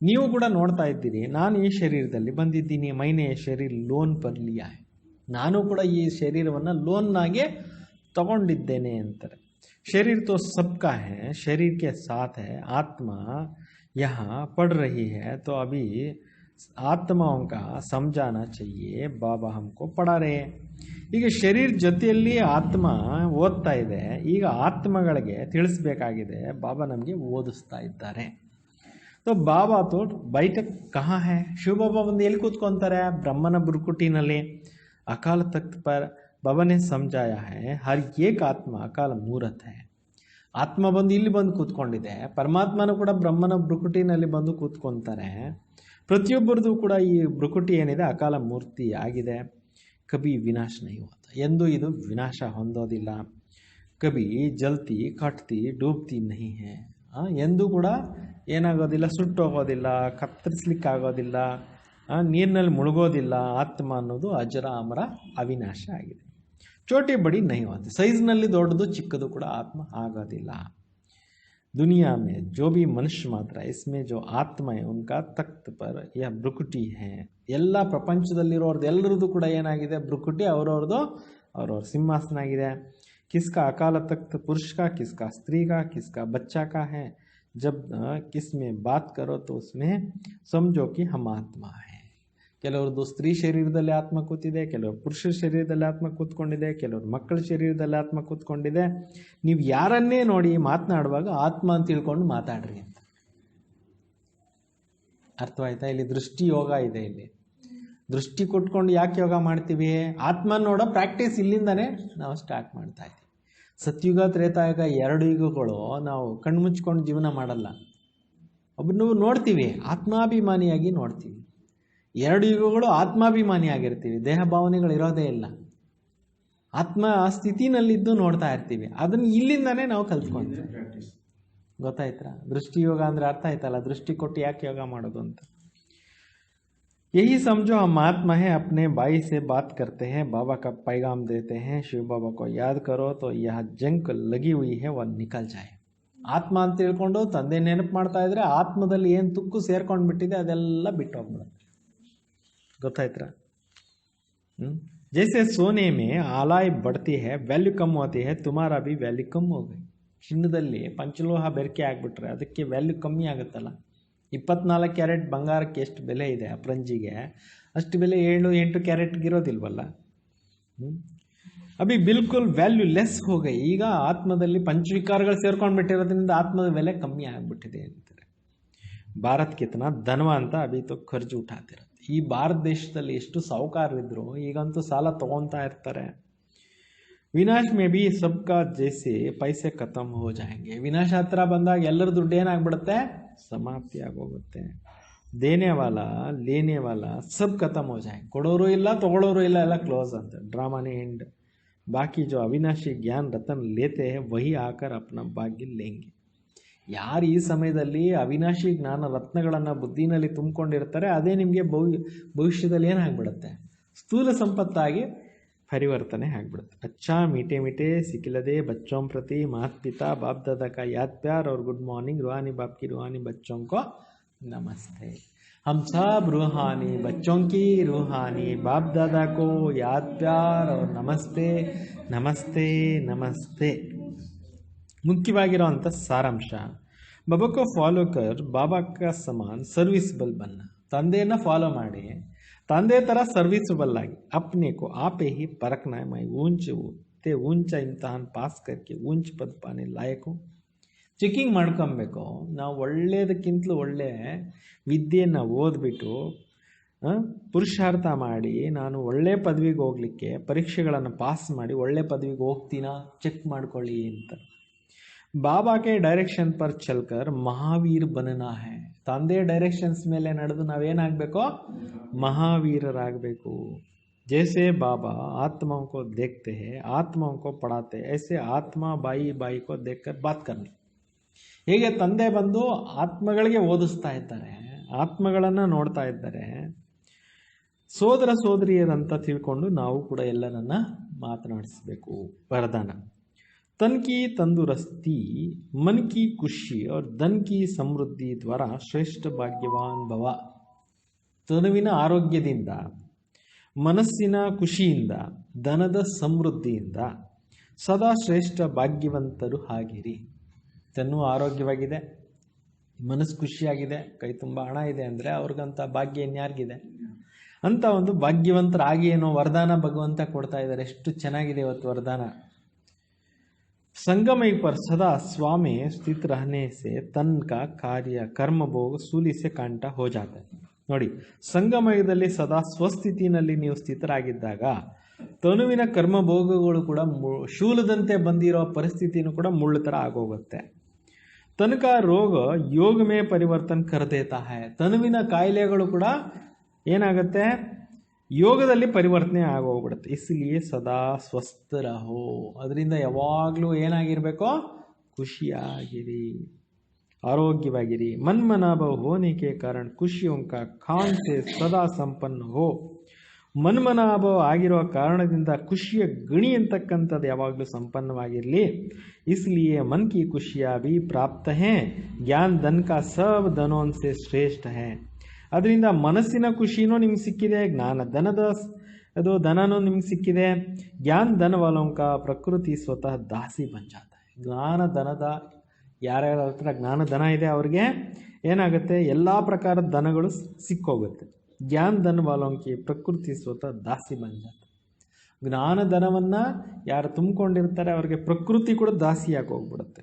ನೀವು ಕೂಡ ನೋಡ್ತಾ ಇದ್ದೀರಿ, ನಾನು ಈ ಶರೀರದಲ್ಲಿ ಬಂದಿದ್ದೀನಿ. ಮೈನೆ ಶರೀರ ಲೋನ್ ಪರ್ ಲಿಯಾ ಹೈ, ನಾನು ಕೂಡ ಈ ಶರೀರವನ್ನು ಲೋನ್ನಾಗೆ ತಗೊಂಡಿದ್ದೇನೆ ಅಂತಾರೆ. शरीर तो सबका है, शरीर के साथ है. आत्मा यहाँ पढ़ रही है तो अभी ಆತ್ಮಾओं का समझाना चाहिए. ಬಾಬಾ हमको पढ़ा रहे. ಈಗ ಶರೀರ ಜೊತೆಯಲ್ಲಿ ಆತ್ಮ ಓದ್ತಾ ಇದೆ, ಈಗ ಆತ್ಮಗಳಿಗೆ ತಿಳಿಸ್ಬೇಕಾಗಿದೆ, ಬಾಬಾ ನಮಗೆ ಓದಿಸ್ತಾ ಇದ್ದಾರೆ. तो ಬಾಬಾ तो बैठक कहाँ है, ಶಿವ ಬಾಬಾ ಬಂದು ಎಲ್ಲಿ ಕೂತ್ಕೊಂತಾರೆ, ಬ್ರಹ್ಮನ ಬುರುಕುಟಿನಲ್ಲಿ. अकाल तख्त पर बाबा ने समझाया है हर एक आत्ಮ अकाल ಮೂರತ್ है. ಆತ್ಮ ಬಂದು ಇಲ್ಲಿ ಬಂದು ಕೂತ್ಕೊಂಡಿದೆ, ಪರಮಾತ್ಮನೂ ಕೂಡ ಬ್ರಹ್ಮನ ಭ್ರುಕುಟಿನಲ್ಲಿ ಬಂದು ಕೂತ್ಕೊಂತಾರೆ. ಪ್ರತಿಯೊಬ್ಬರದು ಕೂಡ ಈ ಭ್ರುಕುಟಿ ಏನಿದೆ ಅಕಾಲ ಮೂರ್ತಿ ಆಗಿದೆ. ಕಬಿ ವಿನಾಶ ನಹೀ ಹೋತಾ, ಎಂದು ಇದು ವಿನಾಶ ಹೊಂದೋದಿಲ್ಲ. ಕಬಿ ಜಲ್ತಿ ಕಟ್ತಿ ಡೂಬ್ತಿ ನಹೀ ಹೇ, ಎಂದೂ ಕೂಡ ಏನಾಗೋದಿಲ್ಲ, ಸುಟ್ಟೋಗೋದಿಲ್ಲ, ಕತ್ತರಿಸ್ಲಿಕ್ಕಾಗೋದಿಲ್ಲ, ನೀರಿನಲ್ಲಿ ಮುಳುಗೋದಿಲ್ಲ. ಆತ್ಮ ಅನ್ನೋದು ಅಜರ ಅಮರ ಅವಿನಾಶ ಆಗಿದೆ. ಚೋಟಿ ಬಡಿ ನಹೀ ಹೋತೆ, ಸೈಜ್ನಲ್ಲಿ ದೊಡ್ಡದು ಚಿಕ್ಕದು ಕೂಡ ಆತ್ಮ ಆಗೋದಿಲ್ಲ. दुनिया में जो भी मनुष्य मात्र है इसमें जो आत्मा है उनका तख्त पर यह भ्रुकुटी है. ಎಲ್ಲ ಪ್ರಪಂಚದಲ್ಲಿರೋರ್ದು ಎಲ್ಲರದು ಕೂಡ ಏನಾಗಿದೆ, ಭ್ರುಕುಟಿ ಅವ್ರವ್ರದ್ದು ಅವ್ರವ್ರ ಸಿಂಹಾಸನ ಆಗಿದೆ. किसका अकाल तख्त पुरुष का, किसका स्त्री का, किसका बच्चा का है. जब किसमें बात करो तो उसमें समझो कि हम आत्मा है. ಕೆಲವ್ರದ್ದು ಸ್ತ್ರೀ ಶರೀರದಲ್ಲಿ ಆತ್ಮ ಕೂತಿದೆ, ಕೆಲವರು ಪುರುಷರ ಶರೀರದಲ್ಲಿ ಆತ್ಮ ಕೂತ್ಕೊಂಡಿದೆ, ಕೆಲವರು ಮಕ್ಕಳ ಶರೀರದಲ್ಲಿ ಆತ್ಮ ಕೂತ್ಕೊಂಡಿದೆ. ನೀವು ಯಾರನ್ನೇ ನೋಡಿ ಮಾತನಾಡುವಾಗ ಆತ್ಮ ಅಂತ ತಿಳ್ಕೊಂಡು ಮಾತಾಡ್ರಿ ಅಂತ. ಅರ್ಥವಾಯ್ತಾ? ಇಲ್ಲಿ ದೃಷ್ಟಿ ಯೋಗ ಇದೆ. ಇಲ್ಲಿ ದೃಷ್ಟಿ ಕೊಟ್ಕೊಂಡು ಯಾಕೆ ಯೋಗ ಮಾಡ್ತೀವಿ? ಆತ್ಮ ನೋಡೋ ಪ್ರಾಕ್ಟೀಸ್ ಇಲ್ಲಿಂದಾನೇ ನಾವು ಸ್ಟಾರ್ಟ್ ಮಾಡ್ತಾ ಇದ್ದೀವಿ. ಸತ್ಯುಗ ತ್ರೇತಾಯುಗ ಎರಡು ಯುಗಗಳು ನಾವು ಕಣ್ಮುಚ್ಕೊಂಡು ಜೀವನ ಮಾಡಲ್ಲ. ಒಬ್ಬನು ನೋಡ್ತೀವಿ, ಆತ್ಮಾಭಿಮಾನಿಯಾಗಿ ನೋಡ್ತೀವಿ. ಎರಡು ಯುಗಗಳು ಆತ್ಮಾಭಿಮಾನಿಯಾಗಿರ್ತೀವಿ, ದೇಹ ಭಾವನೆಗಳು ಇರೋದೇ ಇಲ್ಲ. ಆತ್ಮ ಸ್ಥಿತಿನಲ್ಲಿದ್ದು ನೋಡ್ತಾ ಇರ್ತೀವಿ. ಅದನ್ನು ಇಲ್ಲಿಂದಾನೇ ನಾವು ಕಲ್ತ್ಕೊಂತೀವಿ. ಗೊತ್ತಾಯ್ತಾ? ದೃಷ್ಟಿ ಯೋಗ ಅಂದ್ರೆ ಅರ್ಥ ಆಯ್ತಲ್ಲ, ದೃಷ್ಟಿ ಕೊಟ್ಟು ಯಾಕೆ ಯೋಗ ಮಾಡೋದು ಅಂತ. यही समझो हम आत्मा है, अपने भाई से बात करते हैं, बाबा का पैगाम देते हैं, शिव बाबा को याद करो तो यह जंक लगी हुई है वह निकल जाए. ಆತ್ಮ ಅಂತ ತಿಳ್ಕೊಂಡು ತಂದೆ ನೆನಪು ಮಾಡ್ತಾ ಇದ್ರೆ ಆತ್ಮದಲ್ಲಿ ಏನು ತುಕ್ಕು ಸೇರ್ಕೊಂಡು ಬಿಟ್ಟಿದೆ ಅದೆಲ್ಲ ಬಿಟ್ಟು ಹೋಗ್ಬಿಡುತ್ತೆ. ಗೊತ್ತಾಯ್ತಾ? जैसे सोने में आलाई बढ़ती है वैल्यू कम होती है, तुम्हारा भी वैल्यू कम हो गई. ಚಿನ್ನದಲ್ಲಿ ಪಂಚಲೋಹ ಬೆರಕೆ ಆಗ್ಬಿಟ್ರೆ ಅದಕ್ಕೆ ವ್ಯಾಲ್ಯೂ ಕಮ್ಮಿ ಆಗುತ್ತಲ್ಲ. 24 ಕ್ಯಾರೆಟ್ ಬಂಗಾರಕ್ಕೆ ಎಷ್ಟು ಬೆಲೆ ಇದೆ ಅಪ್ರಂಜಿಗೆ, ಅಷ್ಟು ಬೆಲೆ 7-8 ಕ್ಯಾರೆಟ್ಗೆ ಇರೋದಿಲ್ವಲ್ಲ. ಅಭಿ ಬಿಲ್ಕುಲ್ ವ್ಯಾಲ್ಯೂ ಲೆಸ್ ಹೋಗಿ. ಈಗ ಆತ್ಮದಲ್ಲಿ ಪಂಚವಿಕಾರಗಳು ಸೇರ್ಕೊಂಡು ಬಿಟ್ಟಿರೋದ್ರಿಂದ ಆತ್ಮದ ಬೆಲೆ ಕಮ್ಮಿ ಆಗಿಬಿಟ್ಟಿದೆ ಅಂತಾರೆ. ಭಾರತ್ ಕಿತನಾ ಧನವಾ ಅಂತ ಅಭಿ ತೋ ಖರ್ಚು ಉಠಾತಿರೋದು. ಈ ಭಾರತ ದೇಶದಲ್ಲಿ ಎಷ್ಟು ಸಾಹುಕಾರರಿದ್ರು ಈಗಂತೂ ಸಾಲ ತಗೊತಾ ಇರ್ತಾರೆ. ವಿನಾಶ್ ಮೇ ಬಿ ಸಬ್ಕಾ ಜೈಸೆ ಪೈಸೆ ಖತಮ್ ಹೋ ಜಾಯಂಗೆ. ವಿನಾಶ ಹತ್ರ ಬಂದಾಗ ಎಲ್ಲರ ದುಡ್ಡು ಏನಾಗ್ಬಿಡುತ್ತೆ, ಸಮಾಪ್ತಿ ಆಗೋಗುತ್ತೆ. ದೇನೆ ವಾಲ ಲೇನೆ ವಾಲ ಸಬ್ ಖತಮ್ ಹೋ ಜಾಯಂಗೆ. ಕೊಡೋರು ಇಲ್ಲ, ತಗೊಳ್ಳೋರು ಇಲ್ಲ, ಎಲ್ಲ ಕ್ಲೋಸ್ ಅಂತ, ಡ್ರಾಮಾನೇ ಎಂಡ್. ಬಾಕಿ ಜೋ ಅವಿನಾಶಿ ಜ್ಞಾನ ರತನ್ ಲೇತೆ ಹೈ ವಹಿ ಆಕರ್ ಅಪ್ನ ಭಾಗ್ಯ ಲೇಂಗೆ. ಯಾರು ಈ ಸಮಯದಲ್ಲಿ ಅವಿನಾಶಿ ಜ್ಞಾನ ರತ್ನಗಳನ್ನು ಬುದ್ಧಿನಲ್ಲಿ ತುಂಬಿಕೊಂಡಿರ್ತಾರೆ ಅದೇ ನಿಮಗೆ ಭವಿಷ್ಯದಲ್ಲಿ ಏನಾಗ್ಬಿಡುತ್ತೆ, ಸ್ಥೂಲ ಸಂಪತ್ತಾಗಿ परिवर्तन ಆಗಿಬಿಡುತ್ತೆ. अच्छा मीठे मीठे सिखिलदे बच्चों प्रति माता पिता बाप दादा का याद प्यार और गुड मॉर्निंग. रूहानी बाप की रूहानी बच्चों को नमस्ते. हम सब रूहानी बच्चों की रूहानी बाप दादा को याद प्यार और नमस्ते नमस्ते नमस्ते. ಮುಖ್ಯವಾಗಿರುವಂಥ ಸಾರಾಂಶ, ಬಾಬಾ ಕೋ ಫಾಲೋ ಕರ್ ಬಾಬಾ ಕಾ ಸಮಾನ್ ಸರ್ವಿಸಬಲ್ ಬನ್ನ. ತಂದೆಯನ್ನು ಫಾಲೋ ಮಾಡಿ ತಂದೆ ಥರ ಸರ್ವಿಸಬಲ್ ಆಗಿ अपने को आप ही परखना है. मैं ऊंचा इम्तिहान पास करके ऊंच पद पाने लायक हूँ. ಚೆಕಿಂಗ್ ಮಾಡ್ಕೊಬೇಕು. ನಾವು ಒಳ್ಳೆಯದಕ್ಕಿಂತಲೂ ಒಳ್ಳೆ ವಿದ್ಯೆಯನ್ನು ಓದ್ಬಿಟ್ಟು ಪುರುಷಾರ್ಥ ಮಾಡಿ ನಾನು ಒಳ್ಳೆ ಪದವಿಗೆ ಹೋಗಲಿಕ್ಕೆ ಪರೀಕ್ಷೆಗಳನ್ನು ಪಾಸ್ ಮಾಡಿ ಒಳ್ಳೆ ಪದವಿಗೆ ಹೋಗ್ತೀನಾ ಚೆಕ್ ಮಾಡ್ಕೊಳ್ಳಿ ಅಂತ. ಬಾಬಾಗೆ ಡೈರೆಕ್ಷನ್ ಪರ್ ಚಲ್ಕರ್ ಮಹಾವೀರ್ ಬನನಾ ಹೈ. ತಂದೆ ಡೈರೆಕ್ಷನ್ಸ್ ಮೇಲೆ ನಡೆದು ನಾವೇನಾಗಬೇಕು, ಮಹಾವೀರರಾಗಬೇಕು. जैसे बाबा आत्माओं को देखते हैं, आत्माओं को पढ़ाते हैं, ऐसे आत्मा बाई को देखकर बात करनी. ಹೇಗೆ ತಂದೆ ಬಂದು ಆತ್ಮಗಳಿಗೆ ಓದಿಸ್ತಾ ಇದ್ದಾರೆ, ಆತ್ಮಗಳನ್ನು ನೋಡ್ತಾ ಇದ್ದಾರೆ, ಸೋದರ ಸೋದರಿಯರಂತ ತಿಳ್ಕೊಂಡು ನಾವು ಕೂಡ ಎಲ್ಲರನ್ನ ಮಾತನಾಡಿಸಬೇಕು. ವರದಾನ, तन की तंदुरुस्ती, मन की खुशी और धन की समृद्धि द्वारा ಶ್ರೇಷ್ಠ ಭಾಗ್ಯವಾನ್ ಭವ. ತನುವಿನ ಆರೋಗ್ಯದಿಂದ, ಮನಸ್ಸಿನ ಖುಷಿಯಿಂದ, ಧನದ ಸಮೃದ್ಧಿಯಿಂದ ಸದಾ ಶ್ರೇಷ್ಠ ಭಾಗ್ಯವಂತರು ಆಗಿರಿ. ತನು ಆರೋಗ್ಯವಾಗಿದೆ, ಮನಸ್ಸು ಖುಷಿಯಾಗಿದೆ, ಕೈ ತುಂಬ ಹಣ ಇದೆ ಅಂದರೆ ಅವ್ರಿಗಂತ ಭಾಗ್ಯ ಇನ್ಯಾರಿಗಿದೆ ಅಂತ ಒಂದು ಭಾಗ್ಯವಂತರಾಗಿ ಏನೋ ವರದಾನ ಭಗವಂತ ಕೊಡ್ತಾ ಇದ್ದಾರೆ. ಎಷ್ಟು ಚೆನ್ನಾಗಿದೆ ಇವತ್ತು ವರದಾನ. संगमय पर सदा स्वामी स्थित रहने से तन का कार्य कर्म भोग सूली से कांटा हो जाता है. ನೋಡಿ, ಸಂಗಮಯದಲ್ಲಿ ಸದಾ ಸ್ವಸ್ಥಿತಿನಲ್ಲಿ ನೀವು ಸ್ಥಿತರಾಗಿದ್ದಾಗ ತನುವಿನ ಕರ್ಮಭೋಗಗಳು ಕೂಡ ಶೂಲದಂತೆ ಬಂದಿರೋ ಪರಿಸ್ಥಿತಿನೂ ಕೂಡ ಮುಳ್ಳು ಥರ ಆಗೋಗುತ್ತೆ. ತನಕ ರೋಗ ಯೋಗಮೇ ಪರಿವರ್ತನ್ ಕರ್ದೇತಾ ಹೈ. ತನುವಿನ ಕಾಯಿಲೆಗಳು ಕೂಡ ಏನಾಗುತ್ತೆ, ಯೋಗದಲ್ಲಿ ಪರಿವರ್ತನೆ ಆಗೋಗ್ಬಿಡುತ್ತೆ. ಇಸ್ಲಿಯೇ ಸದಾ ಸ್ವಸ್ಥ ರಹೋ. ಅದರಿಂದ ಯಾವಾಗಲೂ ಏನಾಗಿರಬೇಕೋ, ಖುಷಿಯಾಗಿರಿ, ಆರೋಗ್ಯವಾಗಿರಿ. ಮನ್ಮನಾಭವ ಹೋನೆ ಕೆ ಕಾರಣ ಖುಷಿಯೋಂ ಕಾ ಖಾನ್ ಸೆ ಸದಾ ಸಂಪನ್ನ ಹೋ. ಮನ್ಮನಾಭವ ಆಗಿರುವ ಕಾರಣದಿಂದ ಖುಷಿಯ ಗಣಿ ಅಂತಕ್ಕಂಥದ್ದು ಯಾವಾಗಲೂ ಸಂಪನ್ನವಾಗಿರಲಿ. ಇಸ್ಲಿಯೇ ಮನ್ ಕಿ ಖುಷಿಯಾ ಭಿ ಪ್ರಾಪ್ತ ಹೇ, ಜ್ಞಾನ ಧನ್ ಕಾ ಸಬ್ ಧನೋನ್ ಸೆ ಶ್ರೇಷ್ಠ ಹೇ. ಅದರಿಂದ ಮನಸ್ಸಿನ ಖುಷಿನೂ ನಿಮ್ಗೆ ಸಿಕ್ಕಿದೆ, ಧನನೂ ನಿಮ್ಗೆ ಸಿಕ್ಕಿದೆ. ಜ್ಞಾನ ಧನ ವಾಲೋಂ ಕಾ ಪ್ರಕೃತಿ ಸ್ವತಃ ದಾಸಿ ಬನ್ ಜಾತಾ ಹೈ. ಜ್ಞಾನ ಧನದ ಯಾರ್ಯಾರ ಹತ್ರ ಜ್ಞಾನ ಧನ ಇದೆ ಅವ್ರಿಗೆ ಏನಾಗುತ್ತೆ, ಎಲ್ಲ ಪ್ರಕಾರದ ಧನಗಳು ಸಿಕ್ಕೋಗುತ್ತೆ. ಜ್ಞಾನ ಧನ ವಾಲೋಂ ಕಿ ಪ್ರಕೃತಿ ಸ್ವತಃ ದಾಸಿ ಬನ್ ಜಾತಾ. ಜ್ಞಾನ ಧನವನ್ನು ಯಾರು ತುಂಬಿಕೊಂಡಿರ್ತಾರೆ ಅವ್ರಿಗೆ ಪ್ರಕೃತಿ ಕೂಡ ದಾಸಿಯಾಗಿ ಹೋಗ್ಬಿಡುತ್ತೆ.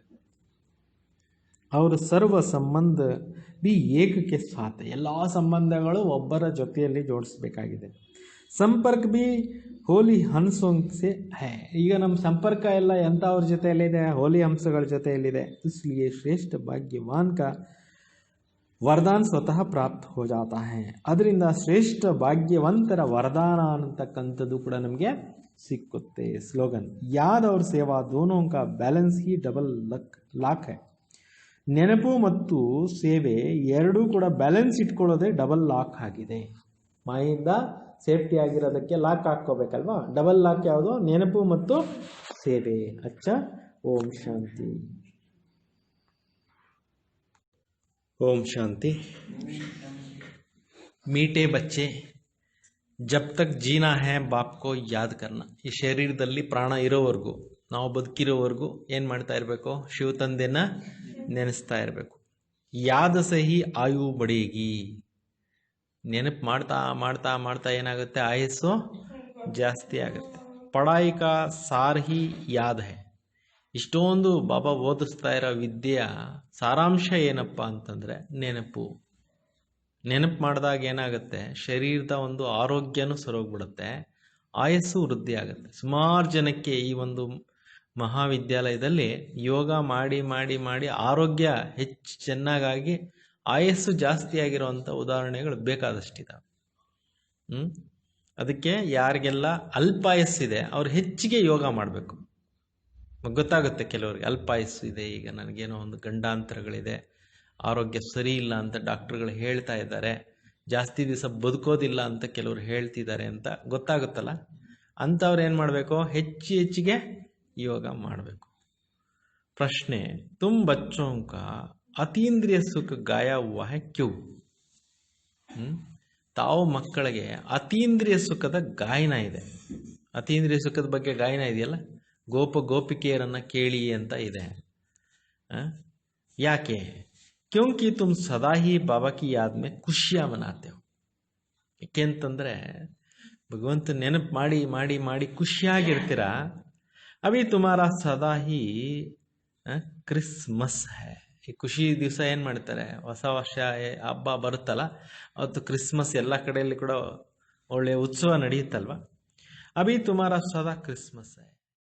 ಅವರು ಸರ್ವ ಸಂಬಂಧ ಬಿ ಏಕಕ್ಕೆ ಸಾಥ. ಎಲ್ಲ ಸಂಬಂಧಗಳು ಒಬ್ಬರ ಜೊತೆಯಲ್ಲಿ ಜೋಡಿಸ್ಬೇಕಾಗಿದೆ. ಸಂಪರ್ಕ ಬಿ ಹೋಲಿ ಹಂಸೋಂಸೆ ಹೇ. ಈಗ ನಮ್ಮ ಸಂಪರ್ಕ ಎಲ್ಲ ಎಂಥವ್ರ ಜೊತೆಯಲ್ಲಿದೆ, ಹೋಲಿ ಹಂಸಗಳ ಜೊತೆಯಲ್ಲಿದೆ. ಇಸ್ಲಿಯೇ ಶ್ರೇಷ್ಠ ಭಾಗ್ಯವಾನ್ ಕಾ ವರದಾನ್ ಸ್ವತಃ ಪ್ರಾಪ್ತ ಹೋ ಜಾತಾ ಹೈ. ಅದರಿಂದ ಶ್ರೇಷ್ಠ ಭಾಗ್ಯವಂತರ ವರದಾನ ಅನ್ನತಕ್ಕಂಥದ್ದು ಕೂಡ ನಮಗೆ ಸಿಕ್ಕುತ್ತೆ. ಸ್ಲೋಗನ್ ಯಾದ್ ಅವ್ರ ಸೇವಾ ದೋನೋ ಕಾ ಬ್ಯಾಲೆನ್ಸ್ ಹಿ ಡಬಲ್ ಲಾಕ್ ಹೈ. ನೆನಪು ಮತ್ತು ಸೇವೆ ಎರಡೂ ಕೂಡ ಬ್ಯಾಲೆನ್ಸ್ ಇಟ್ಕೊಳ್ಳೋದೇ ಡಬಲ್ ಲಾಕ್ ಆಗಿದೆ. ಮಾಯಿಂದ ಸೇಫ್ಟಿ ಆಗಿರೋದಕ್ಕೆ ಲಾಕ್ ಹಾಕ್ಕೋಬೇಕಲ್ವಾ. ಡಬಲ್ ಲಾಕ್ ಯಾವುದು, ನೆನಪು ಮತ್ತು ಸೇವೆ. ಅಚ್ಚ. ಓಂ ಶಾಂತಿ. ओम शांति। मीठे बच्चे, जब तक जीना है बाप को याद करना. ಈ ಶರೀರದಲ್ಲಿ ಪ್ರಾಣ ಇರೋವರೆಗೂ, ನಾವು ಬದುಕಿರೋವರೆಗೂ ಏನು ಮಾಡ್ತಾ ಇರಬೇಕು, ಶಿವ ತಂದೆನ ನೆನೆಸ್ತಾ ಇರಬೇಕು. ಯಾದ ಸಹಿ ಆಯು ಬಡೇಗಿ. ನೆನಪು ಮಾಡ್ತಾ ಮಾಡ್ತಾ ಮಾಡ್ತಾ ಏನಾಗುತ್ತೆ, ಆಯಸ್ಸು ಜಾಸ್ತಿ ಆಗುತ್ತೆ. ಪಢಾಯಿ ಕಾ ಸಾರ್ ಹಿ ಯಾದ್ ಹೈ. ಇಷ್ಟೊಂದು ಬಾಬಾ ಓದಿಸ್ತಾ ಇರೋ ವಿದ್ಯೆಯ ಸಾರಾಂಶ ಏನಪ್ಪ ಅಂತಂದರೆ ನೆನಪು. ನೆನಪು ಮಾಡಿದಾಗ ಏನಾಗುತ್ತೆ, ಶರೀರದ ಒಂದು ಆರೋಗ್ಯನೂ ಸರೋಗ್ಬಿಡುತ್ತೆ, ಆಯಸ್ಸು ವೃದ್ಧಿ ಆಗುತ್ತೆ. ಸುಮಾರು ಜನಕ್ಕೆ ಈ ಒಂದು ಮಹಾವಿದ್ಯಾಲಯದಲ್ಲಿ ಯೋಗ ಮಾಡಿ ಮಾಡಿ ಮಾಡಿ ಆರೋಗ್ಯ ಹೆಚ್ಚು ಚೆನ್ನಾಗಾಗಿ ಆಯಸ್ಸು ಜಾಸ್ತಿ ಆಗಿರೋವಂಥ ಉದಾಹರಣೆಗಳು ಬೇಕಾದಷ್ಟಿದ್ದಾವೆ. ಅದಕ್ಕೆ ಯಾರಿಗೆಲ್ಲ ಅಲ್ಪಾಯಸ್ಸಿದೆ ಅವ್ರು ಹೆಚ್ಚಿಗೆ ಯೋಗ ಮಾಡಬೇಕು. ಗೊತ್ತಾಗುತ್ತೆ ಕೆಲವರಿಗೆ ಅಲ್ಪಾಯಸ್ಸು ಇದೆ, ಈಗ ನನಗೇನೋ ಒಂದು ಗಂಡಾಂತರಗಳಿದೆ, ಆರೋಗ್ಯ ಸರಿ ಇಲ್ಲ ಅಂತ ಡಾಕ್ಟ್ರುಗಳು ಹೇಳ್ತಾ ಇದ್ದಾರೆ, ಜಾಸ್ತಿ ದಿವಸ ಬದುಕೋದಿಲ್ಲ ಅಂತ ಕೆಲವರು ಹೇಳ್ತಿದ್ದಾರೆ ಅಂತ ಗೊತ್ತಾಗುತ್ತಲ್ಲ, ಅಂಥವ್ರು ಏನು ಮಾಡಬೇಕು, ಹೆಚ್ಚಿಗೆ ಯೋಗ ಮಾಡಬೇಕು. ಪ್ರಶ್ನೆ, ತುಮ್ ಬಚ್ಚೋಂ ಕಾ ಅತೀಂದ್ರಿಯ ಸುಖ ಗಾಯ ಹುವಾ ಹೈ ಕ್ಯೂ. ತಾವು ಮಕ್ಕಳಿಗೆ ಅತೀಂದ್ರಿಯ ಸುಖದ ಗಾಯನ ಇದೆ. ಅತೀಂದ್ರಿಯ ಸುಖದ ಬಗ್ಗೆ ಗಾಯನ ಇದೆಯಲ್ಲ, ಗೋಪಿಕೆಯರನ್ನು ಕೇಳಿ ಅಂತ ಇದೆ. ಯಾಕೆ? ಕ್ಯೋಂಕಿ ತುಮ್ ಸದಾ ಹಿ ಬಾಬಾ ಕಿ ಯಾದ್ ಮೇ ಖುಷಿಯಾ ಮನಾತೆ ಹೋ. ಯಾಕೆಂತಂದರೆ ಭಗವಂತ ನೆನಪು ಮಾಡಿ ಮಾಡಿ ಮಾಡಿ ಖುಷಿಯಾಗಿರ್ತೀರ. ಅಭಿ ತುಮಾರ ಸದಾ ಹಿ ಕ್ರಿಸ್ಮಸ್ ಹೈ. ಈ ಖುಷಿ ದಿವಸ ಏನು ಮಾಡ್ತಾರೆ, ಹೊಸ ವರ್ಷ ಹಬ್ಬ ಬರುತ್ತಲ್ಲ ಅವತ್ತು ಕ್ರಿಸ್ಮಸ್, ಎಲ್ಲ ಕಡೆಯಲ್ಲಿ ಕೂಡ ಒಳ್ಳೆಯ ಉತ್ಸವ ನಡೆಯುತ್ತಲ್ವ. ಅಭಿ ತುಮಾರ ಸದಾ ಕ್ರಿಸ್ಮಸ್ ಹೈ.